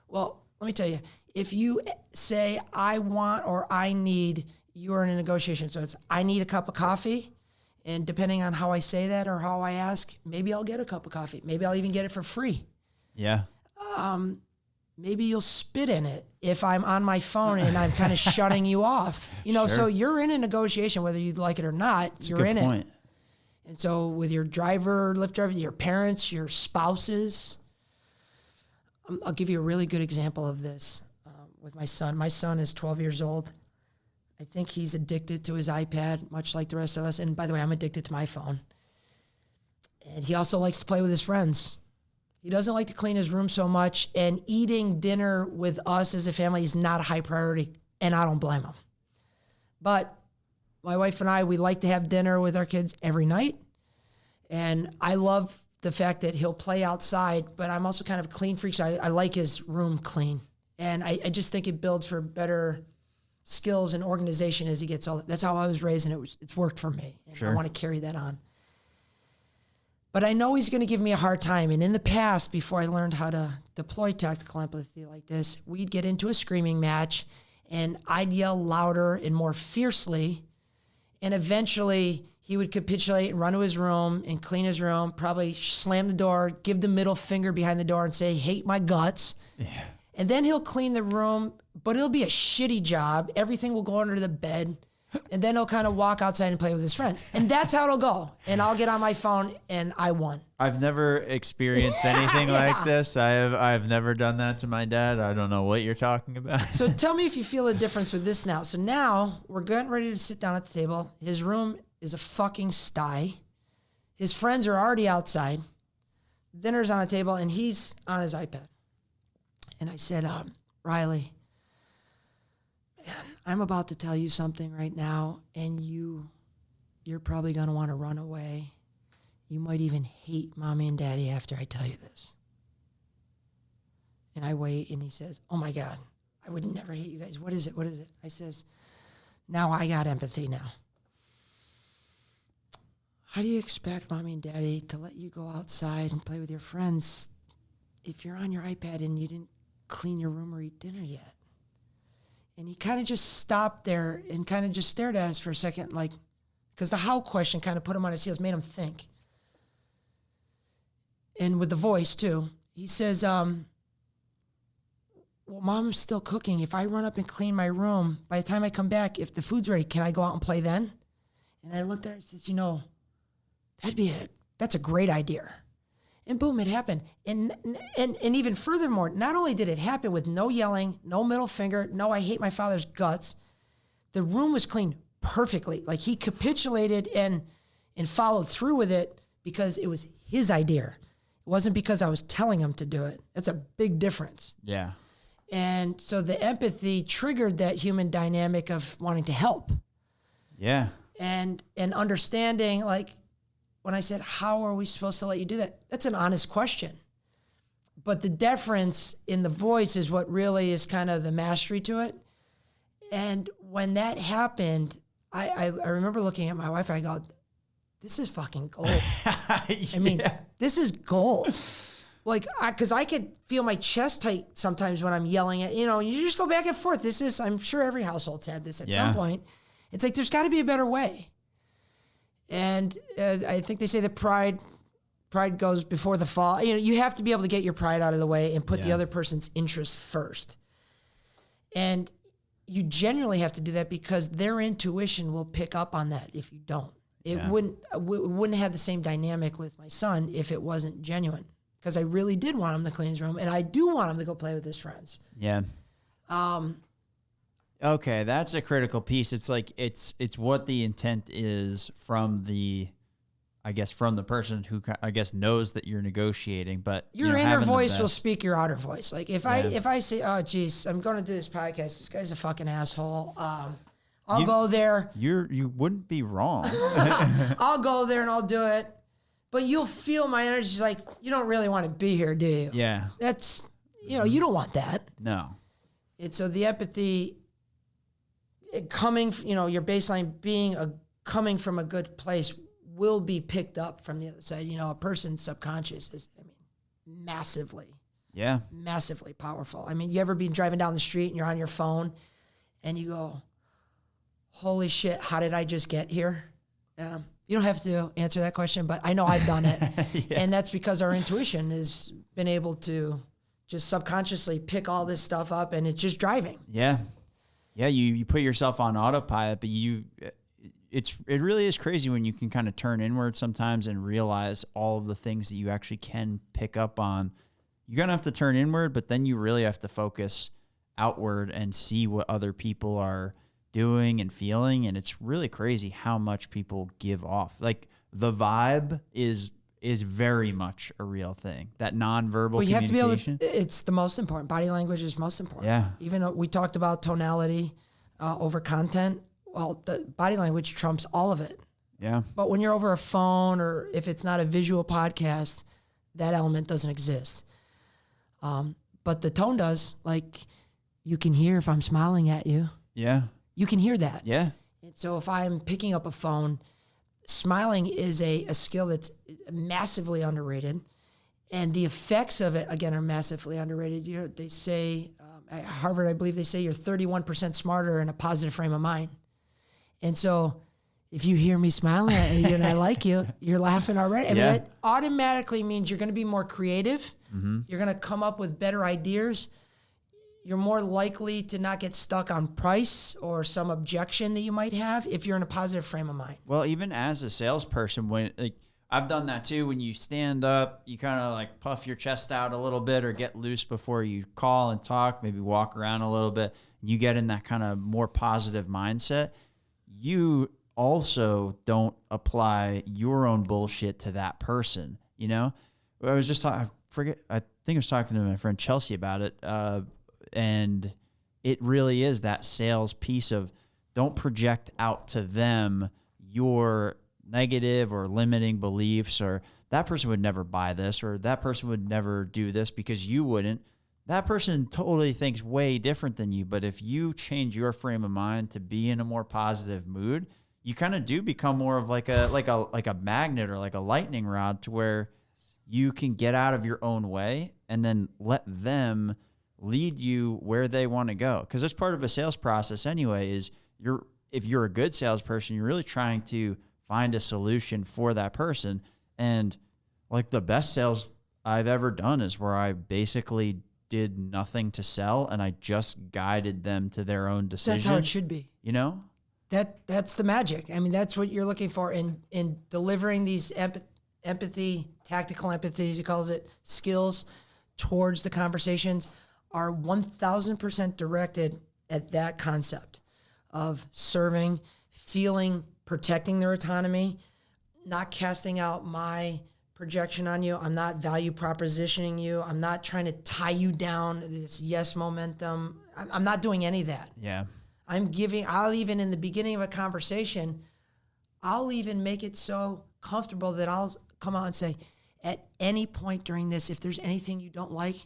Well, let me tell you, if you say, I want or I need, you're in a negotiation. So it's, I need a cup of coffee, And depending on how I say that or how I ask, maybe I'll get a cup of coffee. Maybe I'll even get it for free. Yeah. Maybe you'll spit in it if I'm on my phone and I'm kind of shutting you off. Sure. So you're in a negotiation, whether you like it or not. You're in it. And so with your driver, Lyft driver, your parents, your spouses, I'll give you a really good example of this with my son. My son is 12 years old. I think he's addicted to his iPad, much like the rest of us. And by the way, I'm addicted to my phone. And he also likes to play with his friends. He doesn't like to clean his room so much, and eating dinner with us as a family is not a high priority, and I don't blame him. But my wife and I, we like to have dinner with our kids every night, and I love the fact that he'll play outside, but I'm also kind of a clean freak, so I like his room clean. And I just think it builds for better skills and organization as he gets older. That's how I was raised, and it's worked for me, and Sure. I want to carry that on. But I know he's going to give me a hard time. And in the past, before I learned how to deploy tactical empathy like this, we'd get into a screaming match and I'd yell louder and more fiercely. And eventually he would capitulate and run to his room and clean his room, probably slam the door, give the middle finger behind the door and say, hate my guts. Yeah. And then he'll clean the room, but it'll be a shitty job. Everything will go under the bed. And then he'll kind of walk outside and play with his friends. And that's how it'll go. And I'll get on my phone and I won. I've never experienced anything like this. I've never done that to my dad. I don't know what you're talking about. So tell me if you feel a difference with this now. So now we're getting ready to sit down at the table. His room is a fucking sty. His friends are already outside. Dinner's on the table and he's on his iPad. And I said, Riley, man, I'm about to tell you something right now, and you're probably going to want to run away. You might even hate mommy and daddy after I tell you this. And I wait, and he says, oh my God, I would never hate you guys. What is it? What is it? I says, now I got empathy now. How do you expect mommy and daddy to let you go outside and play with your friends if you're on your iPad and you didn't clean your room or eat dinner yet? And he kind of just stopped there and kind of just stared at us for a second, like, because the how question kind of put him on his heels, made him think. And with the voice, too. He says, well, mom's still cooking. If I run up and clean my room, by the time I come back, if the food's ready, can I go out and play then? And I looked at her and says, that's a great idea. And boom, it happened. And even furthermore, not only did it happen with no yelling, no middle finger, no I hate my father's guts, the room was cleaned perfectly. Like he capitulated and followed through with it because it was his idea. It wasn't because I was telling him to do it. That's a big difference. Yeah. And so the empathy triggered that human dynamic of wanting to help. Yeah. And understanding, like, when I said, how are we supposed to let you do that? That's an honest question. But the deference in the voice is what really is kind of the mastery to it. And when that happened, I remember looking at my wife, I go, this is fucking gold. I mean, this is gold. Like, because I could feel my chest tight sometimes when I'm yelling at, you just go back and forth. I'm sure every household's had this at some point. It's like, there's got to be a better way. And I think they say that pride goes before the fall. You have to be able to get your pride out of the way and put the other person's interests first. And you generally have to do that because their intuition will pick up on that if you don't. It wouldn't have the same dynamic with my son if it wasn't genuine. Because I really did want him to clean his room, and I do want him to go play with his friends. Yeah. Okay, that's a critical piece. It's like it's what the intent is from the person who I guess knows that you're negotiating. But your inner voice will speak your outer voice. Like if I say, oh geez, I'm going to do this podcast. This guy's a fucking asshole. I'll go there. You wouldn't be wrong. I'll go there and I'll do it. But you'll feel my energy like you don't really want to be here, do you? Yeah. That's you don't want that. No. And so the empathy. Coming, your baseline coming from a good place will be picked up from the other side. A person's subconscious is, massively powerful. I mean, you ever been driving down the street and you're on your phone and you go, holy shit, how did I just get here? You don't have to answer that question, but I know I've done it. Yeah. And that's because our intuition has been able to just subconsciously pick all this stuff up, and it's just driving. Yeah. Yeah, you put yourself on autopilot, but it really is crazy when you can kind of turn inward sometimes and realize all of the things that you actually can pick up on. You're going to have to turn inward, but then you really have to focus outward and see what other people are doing and feeling. And it's really crazy how much people give off. Like the vibe is very much a real thing. That nonverbal you have to be able communication. to, it's the most important. Body language is most important. Yeah. Even though we talked about tonality over content, well, the body language trumps all of it. Yeah. But when you're over a phone or if it's not a visual podcast, that element doesn't exist. But the tone does. Like, you can hear if I'm smiling at you. Yeah. You can hear that. Yeah. And so if I'm picking up a phone, smiling is a skill that's massively underrated. And the effects of it, again, are massively underrated. You know, they say, at Harvard, I believe they say you're 31% smarter in a positive frame of mind. And so if you hear me smiling at you and I like you, you're laughing already. I mean, that automatically means you're going to be more creative. Mm-hmm. You're going to come up with better ideas. You're more likely to not get stuck on price or some objection that you might have if you're in a positive frame of mind. Well, even as a salesperson, when I've done that too, when you stand up, you kind of like puff your chest out a little bit or get loose before you call and talk, maybe walk around a little bit. You get in that kind of more positive mindset. You also don't apply your own bullshit to that person. You know, I was just talking, I think I was talking to my friend Chelsea about it. And it really is that sales piece of don't project out to them your negative or limiting beliefs, or that person would never buy this, or that person would never do this because you wouldn't. That person totally thinks way different than you. But if you change your frame of mind to be in a more positive mood, you kind of do become more of like a magnet or like a lightning rod to where you can get out of your own way and then let them lead you where they want to go. Because that's part of a sales process anyway, is if you're a good salesperson, you're really trying to find a solution for that person. And like the best sales I've ever done is where I basically did nothing to sell and I just guided them to their own decision. That's how it should be. You know? That's the magic. I mean, that's what you're looking for in delivering these empathy, tactical empathy, as he calls it, skills towards the conversations are 1,000% directed at that concept of serving, feeling, protecting their autonomy, not casting out my projection on you. I'm not value propositioning you. I'm not trying to tie you down this yes momentum. I'm not doing any of that. Yeah. I'll even in the beginning of a conversation, I'll even make it so comfortable that I'll come out and say, at any point during this, if there's anything you don't like,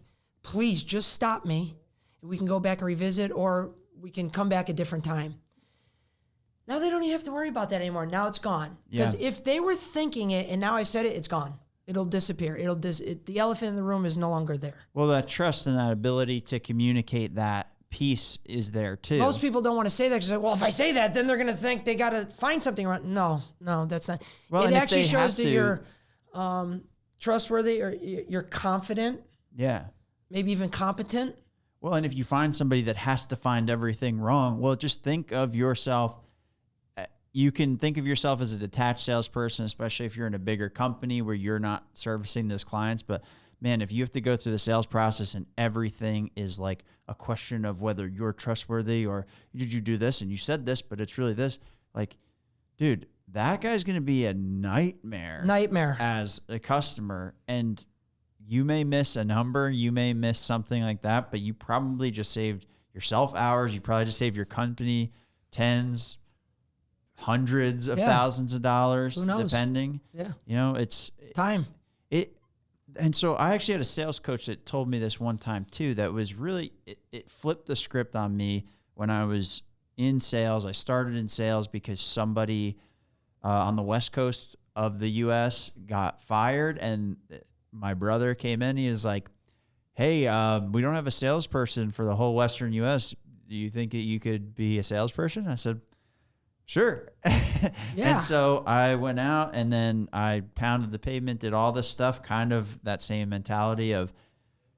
please just stop me. We can go back and revisit, or we can come back a different time. Now they don't even have to worry about that anymore. Now it's gone. Because if they were thinking it and now I said it, it's gone. It'll disappear. The elephant in the room is no longer there. Well, that trust and that ability to communicate that piece is there too. Most people don't want to say that because, well, if I say that, then they're going to think they got to find something wrong. No, that's not. Well, it actually shows that you're trustworthy or you're confident. Yeah. Maybe even competent. Well, and if you find somebody that has to find everything wrong, well, just think of yourself. You can think of yourself as a detached salesperson, especially if you're in a bigger company where you're not servicing those clients. But man, if you have to go through the sales process and everything is like a question of whether you're trustworthy or did you do this and you said this, but it's really this, like, dude, that guy's going to be a nightmare as a customer. And you may miss a number, you may miss something like that, but you probably just saved yourself hours. You probably just saved your company tens, hundreds of thousands of dollars, depending. Yeah. You know, it's time. And so I actually had a sales coach that told me this one time too, that was really, it flipped the script on me when I was in sales. I started in sales because somebody on the West Coast of the U.S. got fired, and my brother came in. He was like, hey, we don't have a salesperson for the whole Western U.S. Do you think that you could be a salesperson? I said, Sure. Yeah. And so I went out and then I pounded the pavement, did all this stuff, kind of that same mentality of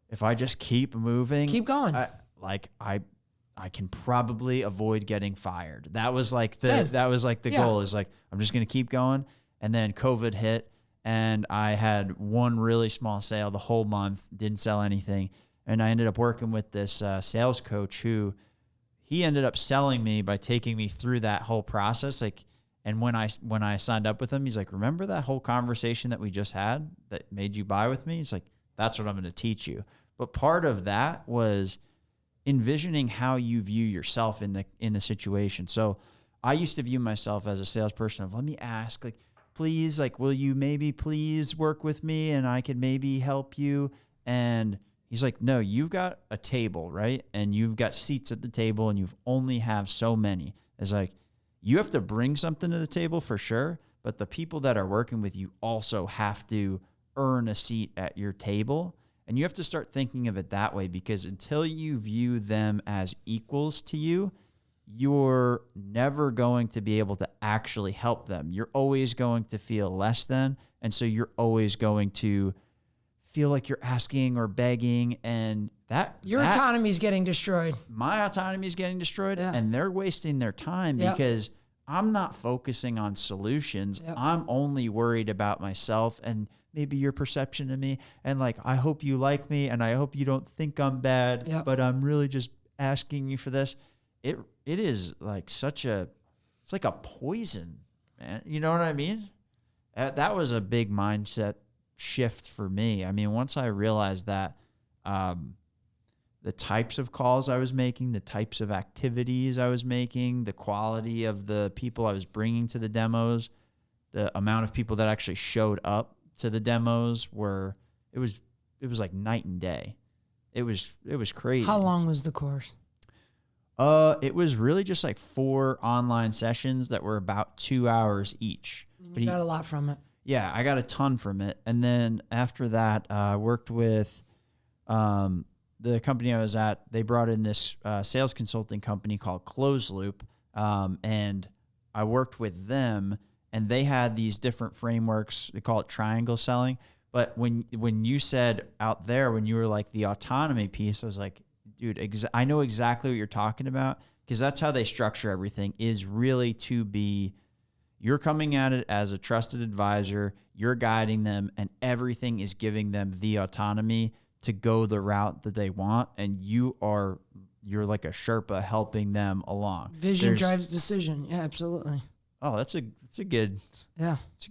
if I just keep moving, Keep going. I can probably avoid getting fired. That was like the Same. goal is like, I'm just going to keep going. And then COVID hit and I had one really small sale the whole month, didn't sell anything. And I ended up working with this sales coach who he ended up selling me by taking me through that whole process. Like, and when I signed up with him, he's like, remember that whole conversation that we just had that made you buy with me? He's like, that's what I'm going to teach you. But part of that was envisioning how you view yourself in the situation. So I used to view myself as a salesperson of, let me ask, like, please, like, will you maybe please work with me and I could maybe help you? And he's like, no, you've got a table, right? And you've got seats at the table and you've only have so many. It's like, you have to bring something to the table for sure, but the people that are working with you also have to earn a seat at your table. And you have to start thinking of it that way, because until you view them as equals to you, you're never going to be able to actually help them. You're always going to feel less than. And so you're always going to feel like you're asking or begging, and your autonomy is getting destroyed. My autonomy is getting destroyed, Yeah. and they're wasting their time because I'm not focusing on solutions. Yep. I'm only worried about myself and maybe your perception of me. And like, I hope you like me and I hope you don't think I'm bad, but I'm really just asking you for this. It is like it's like a poison, man. You know what I mean? That was a big mindset shift for me. I mean, once I realized that the types of calls I was making, the types of activities I was making, the quality of the people I was bringing to the demos, the amount of people that actually showed up to the demos it was like night and day. It was crazy. How long was the course? It was really just like 4 online sessions that were about 2 hours each. You got a lot from it. Yeah, I got a ton from it. And then after that, I worked with the company I was at. They brought in this sales consulting company called Close Loop, and I worked with them, and they had these different frameworks. They call it triangle selling. But when you said out there, when you were like the autonomy piece, I was like, dude, I know exactly what you're talking about, because that's how they structure everything, is really to be, you're coming at it as a trusted advisor, you're guiding them, and everything is giving them the autonomy to go the route that they want, and you're like a Sherpa helping them along. Vision drives decision. Yeah, absolutely. Oh, it's a good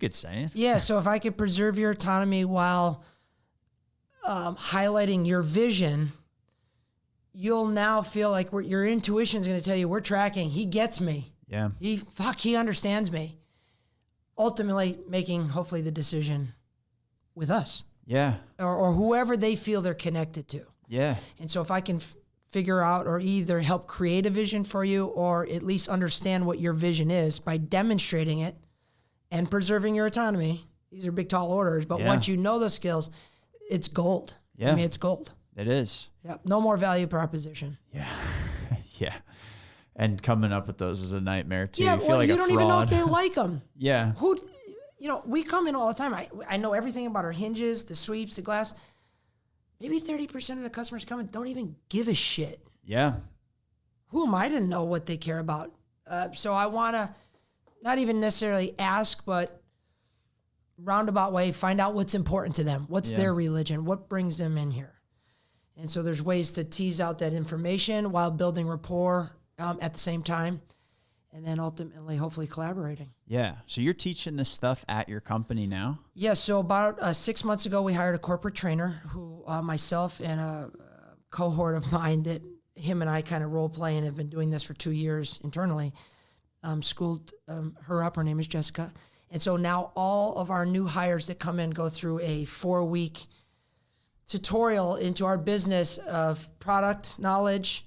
saying. Yeah, so if I could preserve your autonomy while highlighting your vision, you'll now feel like your intuition's going to tell you, we're tracking. He gets me. Yeah. He understands me. Ultimately making, hopefully, the decision with us. Yeah. Or whoever they feel they're connected to. Yeah. And so if I can figure out or either help create a vision for you or at least understand what your vision is by demonstrating it and preserving your autonomy, these are big, tall orders. But once you know the skills, it's gold. Yeah. I mean, it's gold. It is. Yep. No more value proposition. Yeah. Yeah. And coming up with those is a nightmare too. Yeah, You feel like you a don't fraud. even know if they like them. Yeah. We come in all the time. I know everything about our hinges, the sweeps, the glass. Maybe 30% of the customers come in don't even give a shit. Yeah. Who am I to know what they care about? So I want to not even necessarily ask, but roundabout way, find out what's important to them. What's their religion? What brings them in here? And so there's ways to tease out that information while building rapport at the same time. And then ultimately, hopefully collaborating. Yeah. So you're teaching this stuff at your company now? Yeah. So about 6 months ago, we hired a corporate trainer who myself and a cohort of mine that him and I kind of role play and have been doing this for 2 years internally, schooled her up. Her name is Jessica. And so now all of our new hires that come in go through a 4-week tutorial into our business of product knowledge,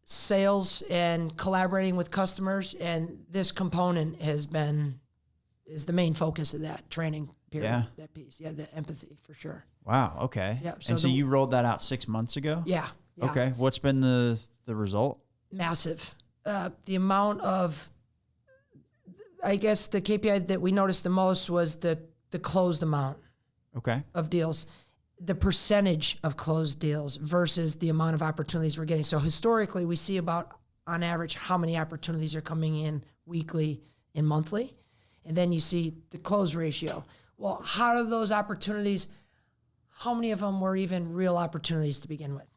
sales, and collaborating with customers. And this component is the main focus of that training period. Yeah. That piece. Yeah. The empathy for sure. Wow. Okay. Yeah. So you rolled that out 6 months ago? Yeah. Okay. What's been the result? Massive. The amount of I guess the KPI that we noticed the most was the closed amount of deals, the percentage of closed deals versus the amount of opportunities we're getting. So historically, we see about, on average, how many opportunities are coming in weekly and monthly. And then you see the close ratio. Well, how do those opportunities, how many of them were even real opportunities to begin with?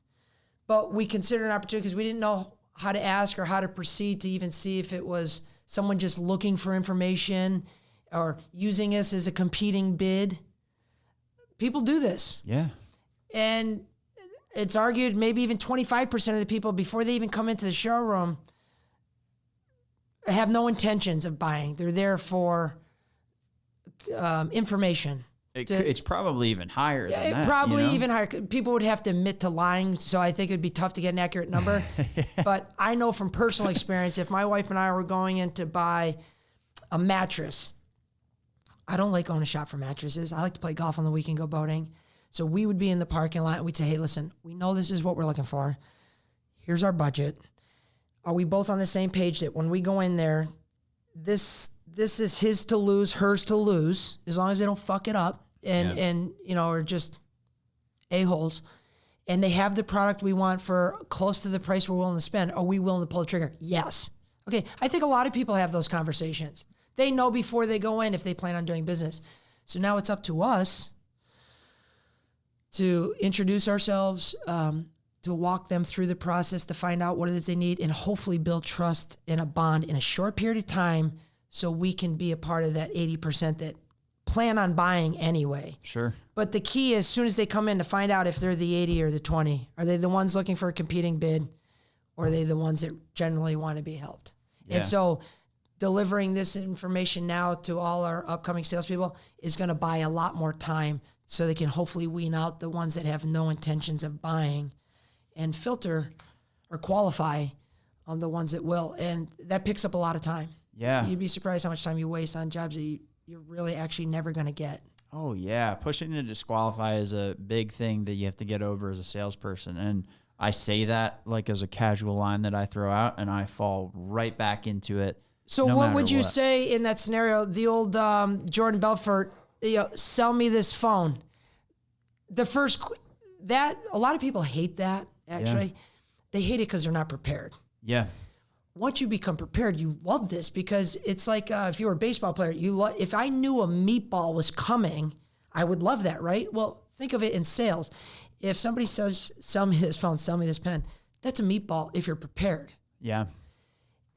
But we considered an opportunity because we didn't know how to ask or how to proceed to even see if it was someone just looking for information or using us as a competing bid. People do this. Yeah. And it's argued maybe even 25% of the people, before they even come into the showroom, have no intentions of buying. They're there for information. It's probably even higher than that. Probably even higher. People would have to admit to lying, so I think it would be tough to get an accurate number. But I know from personal experience, if my wife and I were going in to buy a mattress, I don't like going to shop for mattresses. I like to play golf on the weekend, go boating. So we would be in the parking lot and we'd say, hey, listen, we know this is what we're looking for. Here's our budget. Are we both on the same page that when we go in there, this is his to lose, hers to lose, as long as they don't fuck it up and are just a-holes, and they have the product we want for close to the price we're willing to spend. Are we willing to pull the trigger? Yes. Okay, I think a lot of people have those conversations. They know before they go in if they plan on doing business. So now it's up to us to introduce ourselves, to walk them through the process, to find out what it is they need, and hopefully build trust in a bond in a short period of time so we can be a part of that 80% that plan on buying anyway. Sure. But the key is, as soon as they come in, to find out if they're the 80 or the 20. Are they the ones looking for a competing bid, or are they the ones that generally want to be helped? Yeah. And so delivering this information now to all our upcoming salespeople is going to buy a lot more time so they can hopefully wean out the ones that have no intentions of buying and filter or qualify on the ones that will. And that picks up a lot of time. Yeah. You'd be surprised how much time you waste on jobs that you're really actually never going to get. Oh, yeah. Pushing to disqualify is a big thing that you have to get over as a salesperson. And I say that like as a casual line that I throw out, and I fall right back into it. So what would you say in that scenario? The old Jordan Belfort, sell me this phone. A lot of people hate that, actually. Yeah. They hate it because they're not prepared. Yeah. Once you become prepared, you love this, because it's like if you were a baseball player, if I knew a meatball was coming, I would love that, right? Well, think of it in sales. If somebody says, sell me this phone, sell me this pen, that's a meatball if you're prepared. Yeah.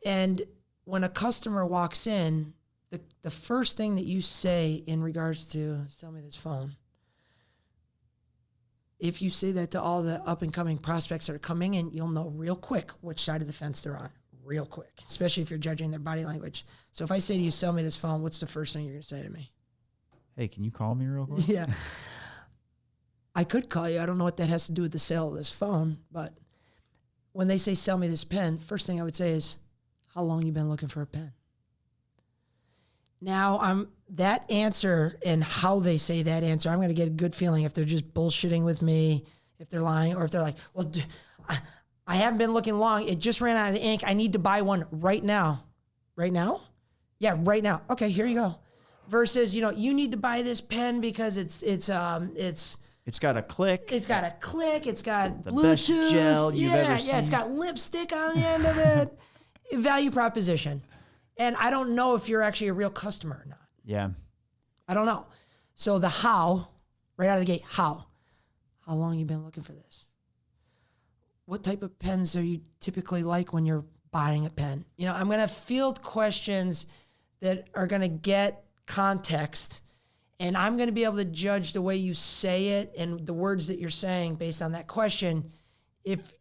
And when a customer walks in, the first thing that you say in regards to sell me this phone, if you say that to all the up-and-coming prospects that are coming in, you'll know real quick which side of the fence they're on, real quick, especially if you're judging their body language. So if I say to you, sell me this phone, what's the first thing you're going to say to me? Hey, can you call me real quick? Yeah. I could call you. I don't know what that has to do with the sale of this phone, but when they say, sell me this pen, first thing I would say is, how long you been looking for a pen? Now, that answer and how they say that answer, I'm going to get a good feeling if they're just bullshitting with me, if they're lying, or if they're like, well, I haven't been looking long. It just ran out of ink. I need to buy one right now. Right now? Yeah, right now. Okay, here you go. Versus, you need to buy this pen because it's got a click. It's got a click. It's got the Bluetooth. Best gel you've ever seen. Yeah, it's got lipstick on the end of it. Value proposition. And I don't know if you're actually a real customer or not. Yeah. I don't know. So the how, right out of the gate, how long you been looking for this? What type of pens are you typically like when you're buying a pen? I'm going to field questions that are going to get context, and I'm going to be able to judge the way you say it and the words that you're saying based on that question. If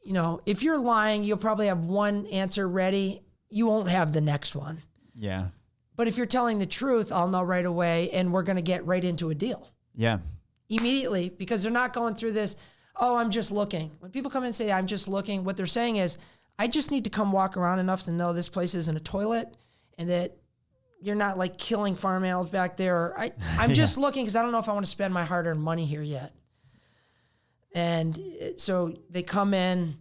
you're lying, you'll probably have one answer ready. You won't have the next one. Yeah. But if you're telling the truth, I'll know right away, and we're going to get right into a deal. Yeah. Immediately, because they're not going through this, oh, I'm just looking. When people come in and say, I'm just looking, what they're saying is, I just need to come walk around enough to know this place isn't a toilet and that you're not like killing farm animals back there. I'm just looking because I don't know if I want to spend my hard-earned money here yet. And so they come in,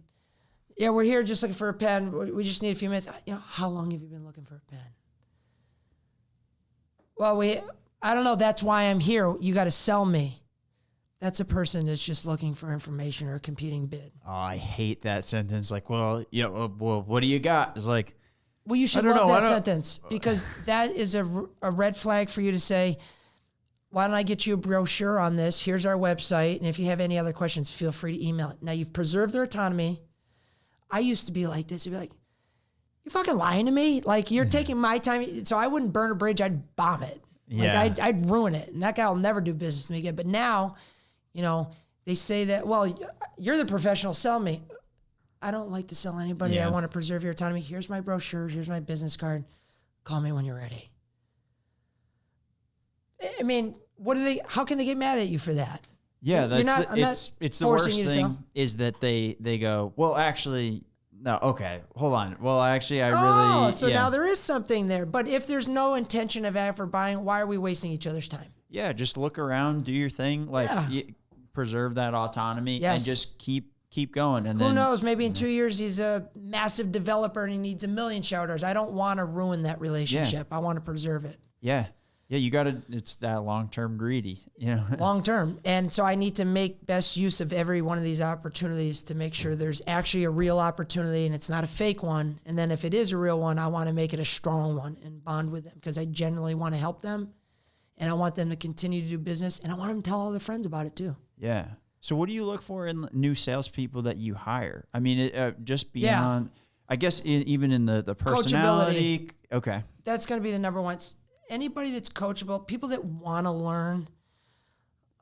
yeah, we're here just looking for a pen. We just need a few minutes. How long have you been looking for a pen? Well, I don't know. That's why I'm here. You got to sell me. That's a person that's just looking for information or a competing bid. Oh, I hate that sentence. Like, well, yeah, well, what do you got? It's like, well, you should love that sentence, because that is a red flag for you to say, why don't I get you a brochure on this? Here's our website. And if you have any other questions, feel free to email it. Now, you've preserved their autonomy. I used to be like this. I'd be like, you fucking lying to me? Like, you're taking my time. So I wouldn't burn a bridge. I'd bomb it. Yeah. Like, I'd ruin it. And that guy will never do business with me again. But now, you know, they say that, well, you're the professional, sell me. I don't like to sell anybody. Yeah. I want to preserve your autonomy. Here's my brochure. Here's my business card. Call me when you're ready. I mean, how can they get mad at you for that? Yeah, it's the worst thing is that they go, well, actually, no, okay, hold on. Well, actually, now there is something there. But if there's no intention of ever buying, why are we wasting each other's time? Yeah, just look around, do your thing, like preserve that autonomy, and just keep going. And who knows? Maybe in 2 years he's a massive developer and he needs 1 million shower doors. I don't want to ruin that relationship. I want to preserve it. Yeah. Yeah, you got to, it's that long-term greedy, you know. Long-term. And so I need to make best use of every one of these opportunities to make sure there's actually a real opportunity and it's not a fake one. And then if it is a real one, I want to make it a strong one and bond with them, because I genuinely want to help them and I want them to continue to do business, and I want them to tell all their friends about it too. Yeah. So what do you look for in new salespeople that you hire? I mean, just beyond, I guess, even in the personality. Okay. That's going to be the number one. Anybody that's coachable, people that want to learn.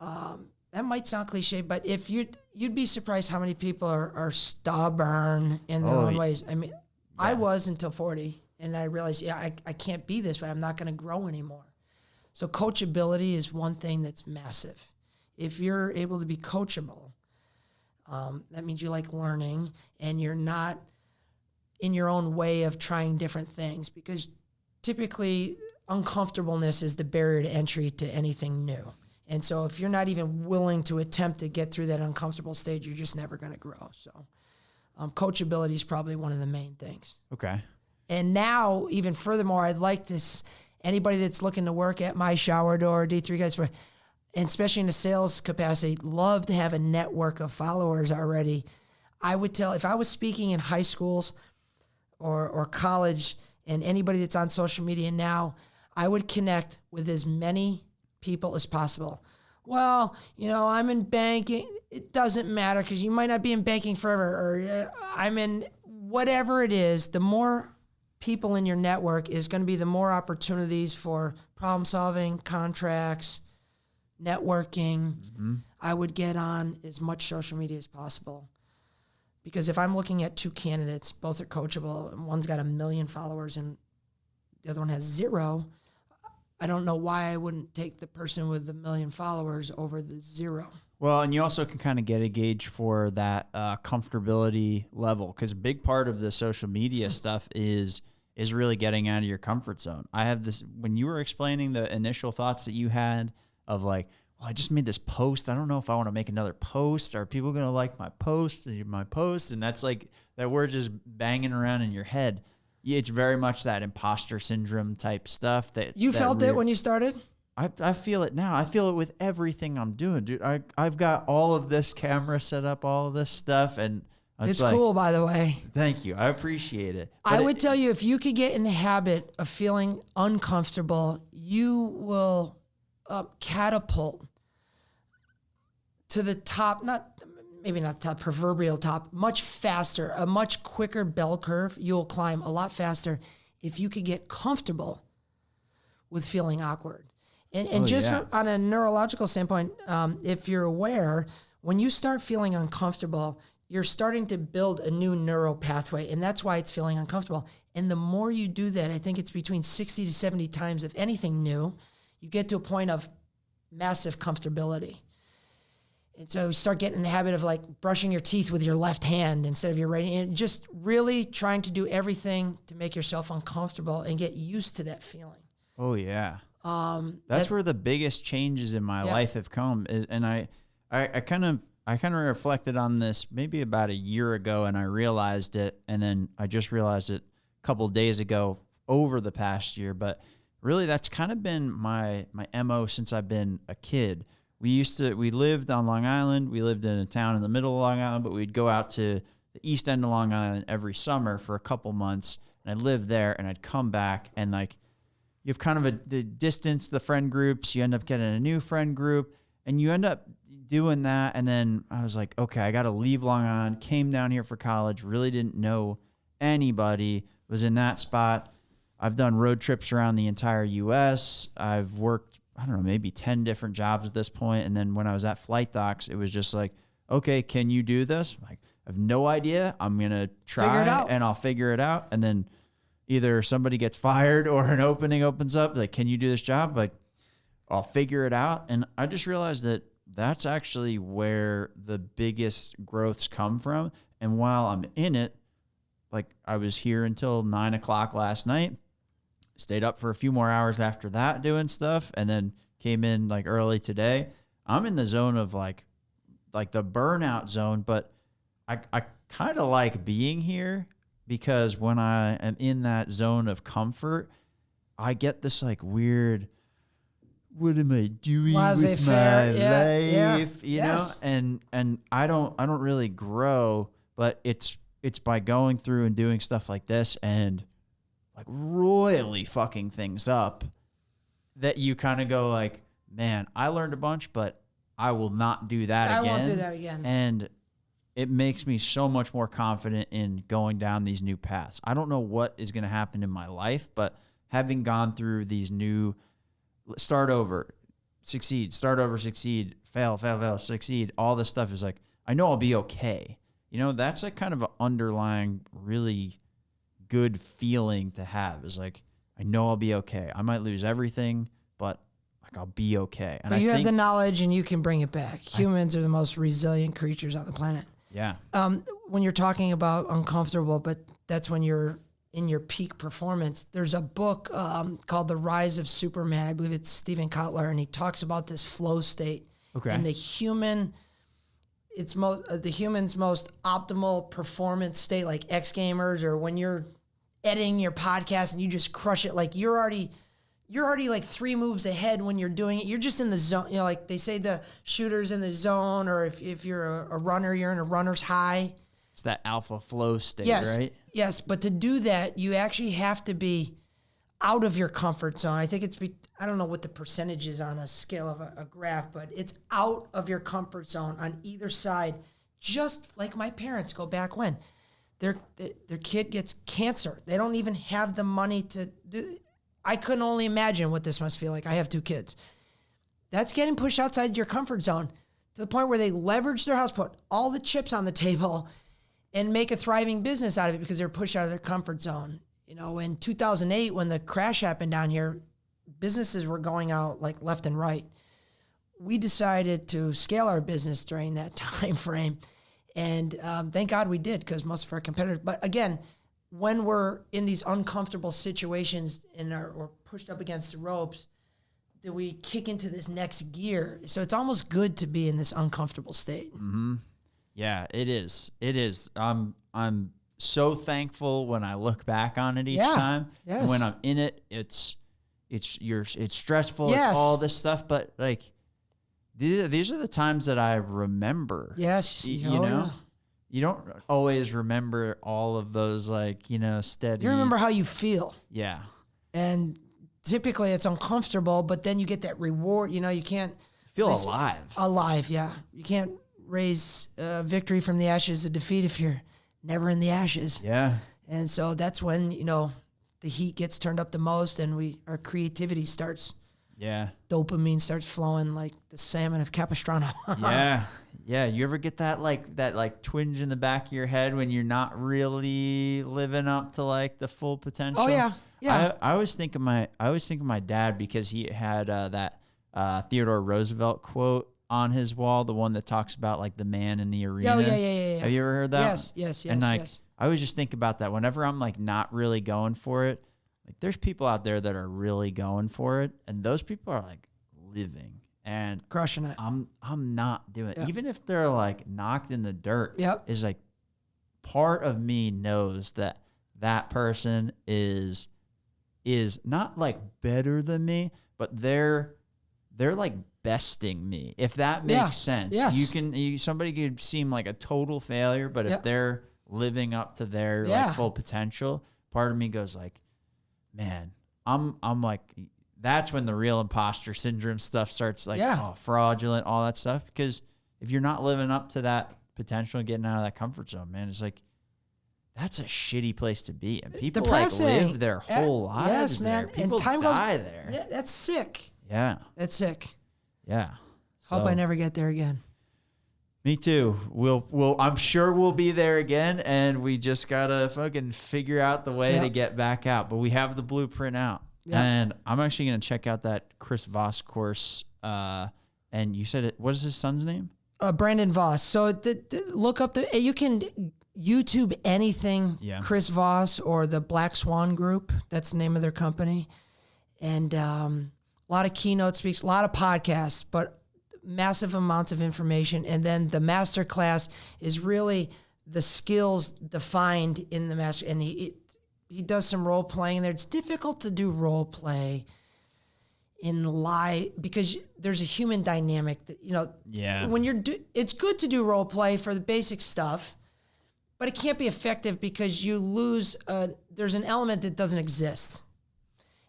That might sound cliche, but if you'd be surprised how many people are stubborn in their own ways. I mean, I was until 40, and I realized, I can't be this way. I'm not going to grow anymore. So coachability is one thing that's massive. If you're able to be coachable, that means you like learning and you're not in your own way of trying different things, because typically uncomfortableness is the barrier to entry to anything new. And so if you're not even willing to attempt to get through that uncomfortable stage, you're just never going to grow. So coachability is probably one of the main things. Okay. And now, even furthermore, I'd like this, anybody that's looking to work at my shower door, D3 guys, and especially in the sales capacity, love to have a network of followers already. I would tell, if I was speaking in high schools or college, and anybody that's on social media now, I would connect with as many people as possible. Well, I'm in banking. It doesn't matter, because you might not be in banking forever, or I'm in whatever it is. The more people in your network is going to be the more opportunities for problem solving, contracts, networking. Mm-hmm. I would get on as much social media as possible. Because if I'm looking at two candidates, both are coachable, and one's got 1 million followers and the other one has 0, I don't know why I wouldn't take the person with 1 million followers over the 0. Well, and you also can kind of get a gauge for that comfortability level, because a big part of the social media stuff is really getting out of your comfort zone. I have this, when you were explaining the initial thoughts that you had of like, well, I just made this post. I don't know if I want to make another post. Are people going to like my post? And that's like that word just banging around in your head. It's very much that imposter syndrome type stuff. You felt it when you started? I feel it now. I feel it with everything I'm doing, dude. I've got all of this camera set up, all of this stuff, and it's like, cool, by the way. Thank you. I appreciate it. But I would tell you, if you could get in the habit of feeling uncomfortable, you will catapult to the top, maybe not the top, proverbial top, much faster, a much quicker bell curve. You'll climb a lot faster if you could get comfortable with feeling awkward. And on a neurological standpoint, if you're aware, when you start feeling uncomfortable, you're starting to build a new neural pathway, and that's why it's feeling uncomfortable. And the more you do that, I think it's between 60 to 70 times of anything new, you get to a point of massive comfortability. And so start getting in the habit of like brushing your teeth with your left hand instead of your right hand, and just really trying to do everything to make yourself uncomfortable and get used to that feeling. Oh yeah. That's where the biggest changes in my life have come. And I kind of reflected on this maybe about a year ago, and I realized it. And then I just realized it a couple of days ago over the past year, but really that's kind of been my MO since I've been a kid. We lived on Long Island. We lived in a town in the middle of Long Island, but we'd go out to the east end of Long Island every summer for a couple months, and I'd live there, and I'd come back, and like you have kind of the distance, the friend groups, you end up getting a new friend group, and you end up doing that. And then I was like, okay, I got to leave Long Island, came down here for college, really didn't know anybody, was in that spot. I've done road trips around the entire U.S. I've worked, I don't know, maybe 10 different jobs at this point. And then when I was at Flight Docs, it was just like, okay, can you do this? I'm like, I have no idea. I'm going to try and I'll figure it out. And then either somebody gets fired or an opening opens up. Like, can you do this job? Like, I'll figure it out. And I just realized that that's actually where the biggest growths come from. And while I'm in it, like I was here until 9 o'clock last night, stayed up for a few more hours after that doing stuff, and then came in like early today. I'm in the zone of like the burnout zone, but I kind of like being here because when I am in that zone of comfort, I get this like weird, what am I doing with my life? You know? And I don't really grow, but it's by going through and doing stuff like this and like royally fucking things up that you kind of go like, man, I learned a bunch, but I will not do that again. I won't do that again. And it makes me so much more confident in going down these new paths. I don't know what is going to happen in my life, but having gone through these new start over, succeed, start over, succeed, fail, succeed, all this stuff is like, I know I'll be okay. You know, that's like kind of an underlying really good feeling to have, is like, I know I'll be okay. I might lose everything, but like I'll be okay. And but you have the knowledge and you can bring it back. Humans are the most resilient creatures on the planet. Yeah. When you're talking about uncomfortable, but that's when you're in your peak performance. There's a book called The Rise of Superman. I believe it's Stephen Kotler, and he talks about this flow state. Okay. And the human's most optimal performance state, like X Gamers, or when you're editing your podcast and you just crush it. Like you're already like 3 moves ahead when you're doing it. You're just in the zone. You know, like they say the shooter's in the zone, or if you're a runner, you're in a runner's high. It's that alpha flow state, right? Yes, but to do that, you actually have to be out of your comfort zone. I think I don't know what the percentage is on a scale of a graph, but it's out of your comfort zone on either side. Just like my parents go back when their kid gets cancer. They don't even have the money to do. I couldn't only imagine what this must feel like. I have 2 kids. That's getting pushed outside your comfort zone to the point where they leverage their house, put all the chips on the table, and make a thriving business out of it because they're pushed out of their comfort zone. You know, in 2008, when the crash happened down here, businesses were going out like left and right. We decided to scale our business during that time frame. And thank God we did, because most of our competitors, but again, when we're in these uncomfortable situations and we're pushed up against the ropes, do we kick into this next gear? So it's almost good to be in this uncomfortable state. Mm-hmm. Yeah, it is. It is. I'm so thankful when I look back on it each time. Yes. And when I'm in it, it's stressful. Yes. It's all this stuff, but like these are the times that I remember. Yes, you know. Yeah. You don't always remember all of those, like, you know, steady. You remember how you feel. Yeah. And typically it's uncomfortable, but then you get that reward. You know, you can't feel alive. Alive, yeah. You can't raise victory from the ashes of defeat if you're never in the ashes. Yeah. And so that's when, you know, the heat gets turned up the most and our creativity starts. Yeah. Dopamine starts flowing like the salmon of Capistrano. Yeah. Yeah. You ever get that twinge in the back of your head when you're not really living up to like the full potential? Oh yeah. Yeah. I always think of my dad, because he had that Theodore Roosevelt quote on his wall, the one that talks about like the man in the arena. Oh yeah. Have you ever heard that? Yes. And like, yes. I always just think about that whenever I'm like not really going for it. Like there's people out there that are really going for it, and those people are like living and crushing it. I'm not doing it. Yep. Even if they're like knocked in the dirt. Yep. Is like part of me knows that person is is not like better than me, but they're like besting me, if that makes sense. Yes. Somebody could seem like a total failure, but if they're living up to their like full potential, part of me goes like, man, I'm like, that's when the real imposter syndrome stuff starts, like, fraudulent, all that stuff. Because if you're not living up to that potential and getting out of that comfort zone, man, it's like, that's a shitty place to be. And people Depressing. like live their whole lives. Yes, man. There. People and time die goes, there. Yeah, that's sick. Yeah. That's sick. Yeah. Hope I never get there again. Me too. I'm sure we'll be there again, and we just gotta fucking figure out the way to get back out. But we have the blueprint out. Yep. And I'm actually gonna check out that Chris Voss course. And you said what is his son's name? Brandon Voss. So look up you can YouTube anything Chris Voss or the Black Swan Group. That's the name of their company. And a lot of keynote speaks, a lot of podcasts, but massive amounts of information. And then the master class is really the skills defined in the master. And he does some role playing there. It's difficult to do role play in live because there's a human dynamic that, when it's good to do role play for the basic stuff, but it can't be effective because you lose, there's an element that doesn't exist.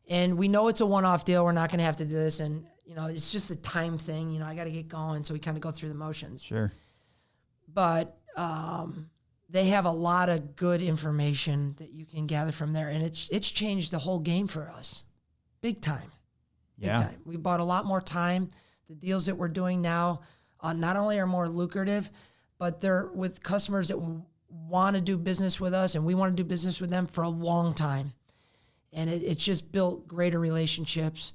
And we know it's a one-off deal. We're not going to have to do this. And, it's just a time thing. I got to get going. So we kind of go through the motions. Sure. But they have a lot of good information that you can gather from there. And it's changed the whole game for us. Big time. Big time. We bought a lot more time. The deals that we're doing now not only are more lucrative, but they're with customers that want to do business with us, and we want to do business with them for a long time. And it's just built greater relationships,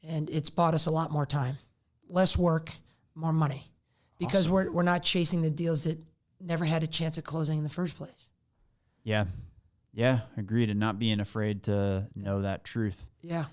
and it's bought us a lot more time, less work, more money, because we're not chasing the deals that never had a chance of closing in the first place. Yeah. Yeah, agreed. And not being afraid to know that truth. Yeah.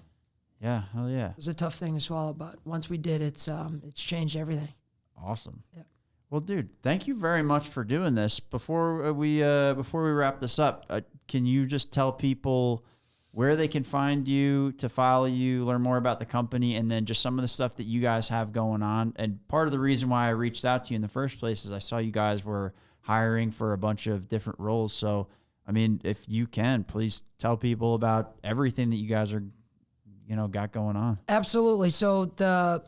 Yeah, hell yeah. It was a tough thing to swallow, but once we did, it's changed everything. Awesome. Yeah. Well, dude, thank you very much for doing this. Before we wrap this up, can you just tell people where they can find you, to follow you, learn more about the company, and then just some of the stuff that you guys have going on? And part of the reason why I reached out to you in the first place is I saw you guys were hiring for a bunch of different roles. So, I mean, if you can, please tell people about everything that you guys are, got going on. Absolutely. So the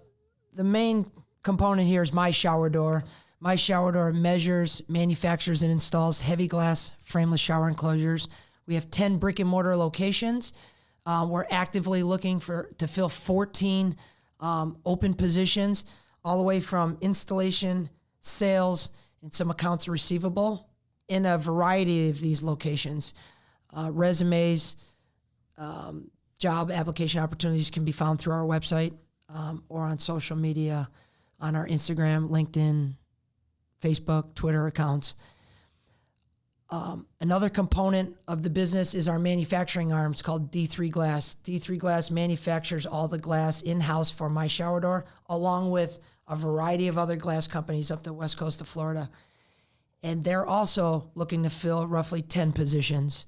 main component here is My Shower Door. My Shower Door measures, manufactures, and installs heavy glass frameless shower enclosures. We have 10 brick and mortar locations. We're actively looking to fill 14 open positions, all the way from installation, sales, and some accounts receivable in a variety of these locations. Resumes, job application opportunities can be found through our website or on social media, on our Instagram, LinkedIn, Facebook, Twitter accounts. Another component of the business is our manufacturing arm. It's called D3 Glass. D3 Glass manufactures all the glass in-house for My Shower Door, along with a variety of other glass companies up the west coast of Florida. And they're also looking to fill roughly 10 positions,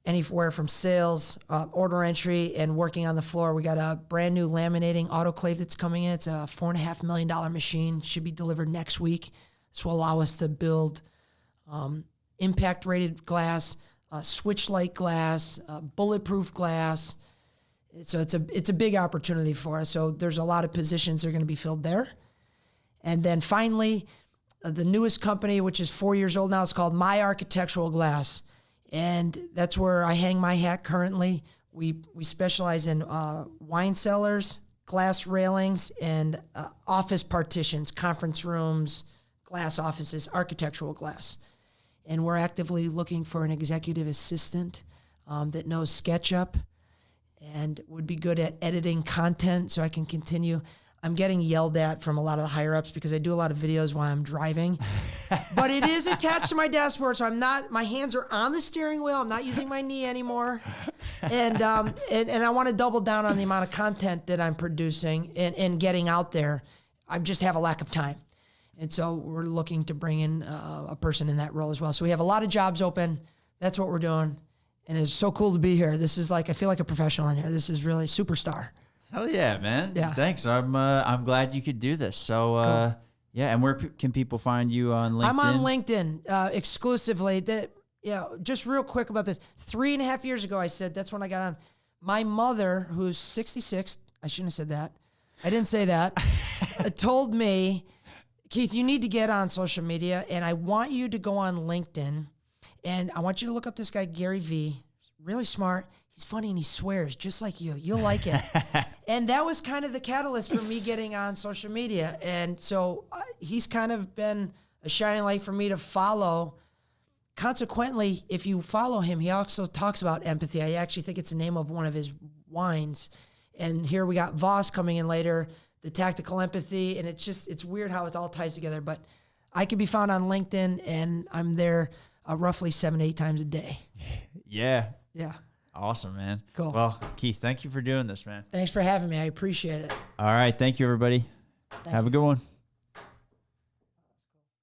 anywhere from sales, order entry, and working on the floor. We got a brand new laminating autoclave that's coming in. It's a $4.5 million machine. Should be delivered next week. This will allow us to build impact rated glass, switch light glass, bulletproof glass. So it's a big opportunity for us. So there's a lot of positions that are going to be filled there. And then finally, the newest company, which is 4 years old now, is called My Architectural Glass. And that's where I hang my hat currently. We specialize in wine cellars, glass railings, and office partitions, conference rooms, glass offices, architectural glass. And we're actively looking for an executive assistant that knows SketchUp and would be good at editing content so I can continue. I'm getting yelled at from a lot of the higher ups because I do a lot of videos while I'm driving, but it is attached to my dashboard. So my hands are on the steering wheel. I'm not using my knee anymore. And I want to double down on the amount of content that I'm producing and getting out there. I just have a lack of time. And so we're looking to bring in a person in that role as well. So we have a lot of jobs open. That's what we're doing. And it's so cool to be here. This is like, I feel like a professional in here. This is really superstar. Hell yeah, man. Yeah. Thanks. I'm glad you could do this. So, Cool. yeah. And where can people find you on LinkedIn? I'm on LinkedIn exclusively. Just real quick about this. 3.5 years ago, I said, that's when I got on. My mother, who's 66, I shouldn't have said that. I didn't say that, told me, Keith, you need to get on social media, and I want you to go on LinkedIn, and I want you to look up this guy, Gary Vee. Really smart. He's funny, and he swears just like you. You'll like it. And that was kind of the catalyst for me getting on social media. And so he's kind of been a shining light for me to follow. Consequently, if you follow him, he also talks about empathy. I actually think it's the name of one of his wines. And here we got Voss coming in later, the tactical empathy, and it's weird how it all ties together. But I can be found on LinkedIn, and I'm there roughly 7 to 8 times a day. Yeah. Yeah. Awesome, man. Cool. Well, Keith, thank you for doing this, man. Thanks for having me. I appreciate it. All right. Thank you, everybody. Have a good one.